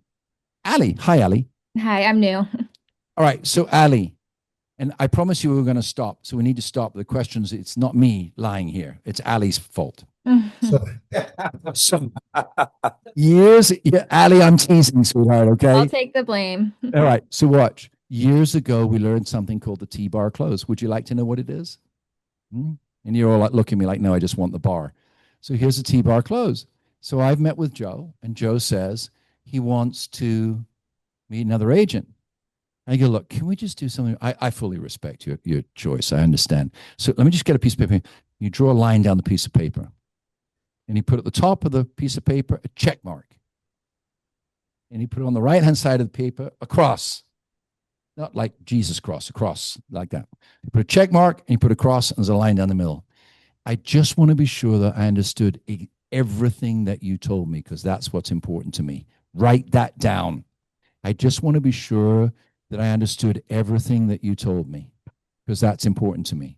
Allie. Hi, Allie. Hi, I'm new. All right. So Allie, and I promise you we're going to stop. So we need to stop the questions. It's not me lying here. It's Allie's fault. So years, yeah, Allie, I'm teasing, sweetheart. Okay. I'll take the blame. All right. So watch. Years ago, we learned something called the T-bar close. Would you like to know what it is? And you're all like, looking at me like, no, I just want the bar. So here's the T-bar close. So I've met with Joe, and Joe says he wants to meet another agent. I go, look, can we just do something? I fully respect your choice. I understand. So let me just get a piece of paper. You draw a line down the piece of paper. And you put at the top of the piece of paper a check mark. And you put it on the right-hand side of the paper a cross. Not like Jesus cross, a cross like that. You put a check mark and you put a cross and there's a line down the middle. I just want to be sure that I understood everything that you told me because that's what's important to me. Write that down. I just want to be sure that I understood everything that you told me because that's important to me.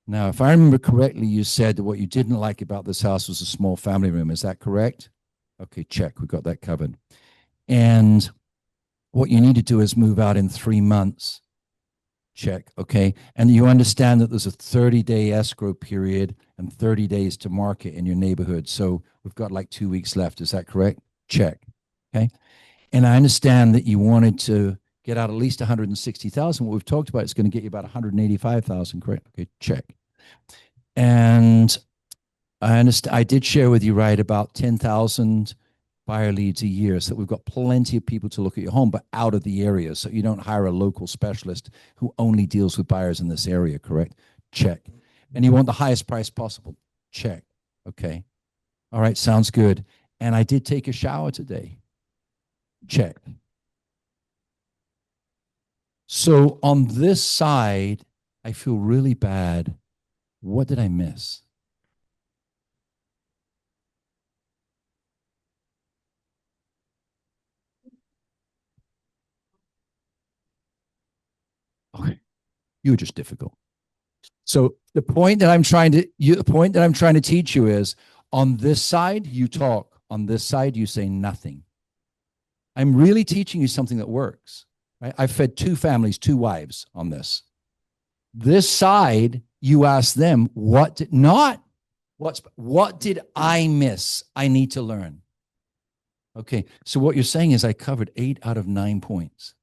Now, if I remember correctly, you said that what you didn't like about this house was a small family room. Is that correct? Okay, check. We got that covered. And what you need to do is move out in 3 months. Check. Okay. And you understand that there's a 30-day escrow period and 30 days to market in your neighborhood. So we've got like 2 weeks left. Is that correct? Check. Okay. And I understand that you wanted to get out at least 160,000. What we've talked about is going to get you about 185,000. Correct. Okay. Check. And I understand. I did share with you, right, about 10,000 buyer leads a year. So we've got plenty of people to look at your home, but out of the area. So you don't hire a local specialist who only deals with buyers in this area, correct? Check. And you want the highest price possible. Check. Okay. All right. Sounds good. And I did take a shower today. Check. So on this side, I feel really bad. What did I miss? Okay. You were just difficult. So the point that I'm trying to teach you is on this side, you talk. On this side, you say nothing. I'm really teaching you something that works. Right? I've fed 2 families, 2 wives on this. This side, you ask them, what did I miss? I need to learn. Okay. So what you're saying is I covered 8 out of 9 points.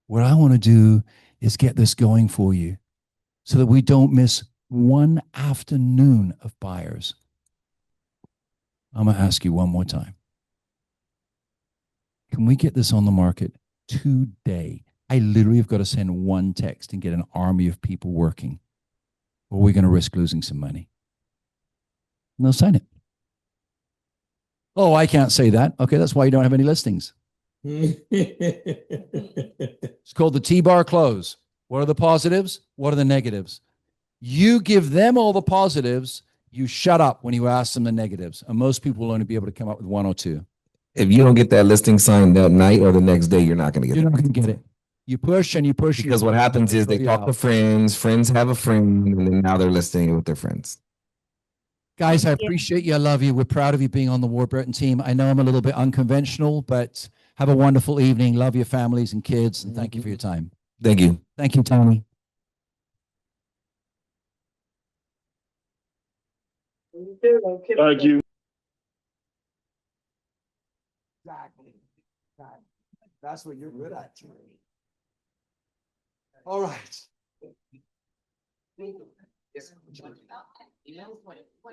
What I want to do is get this going for you so that we don't miss one afternoon of buyers. I'm going to ask you one more time. Can we get this on the market today? I literally have got to send one text and get an army of people working, or we're going to risk losing some money. No, sign it. Oh, I can't say that. Okay, that's why you don't have any listings. It's called the T-bar close. What are the positives? What are the negatives? You give them all the positives. You shut up when you ask them the negatives. And most people will only be able to come up with 1 or 2. If you don't get that listing signed that night or the next day, you're not going to get it. You're not going to get it. You push and you push. Because what happens is they talk to friends, friends have a friend, and then now they're listing it with their friends. Guys, I appreciate you. I love you. We're proud of you being on the Warburton team. I know I'm a little bit unconventional, but have a wonderful evening. Love your families and kids, and thank you for your time. Thank you. Thank you, Tony. Thank you. Exactly. That's what you're good at. All right.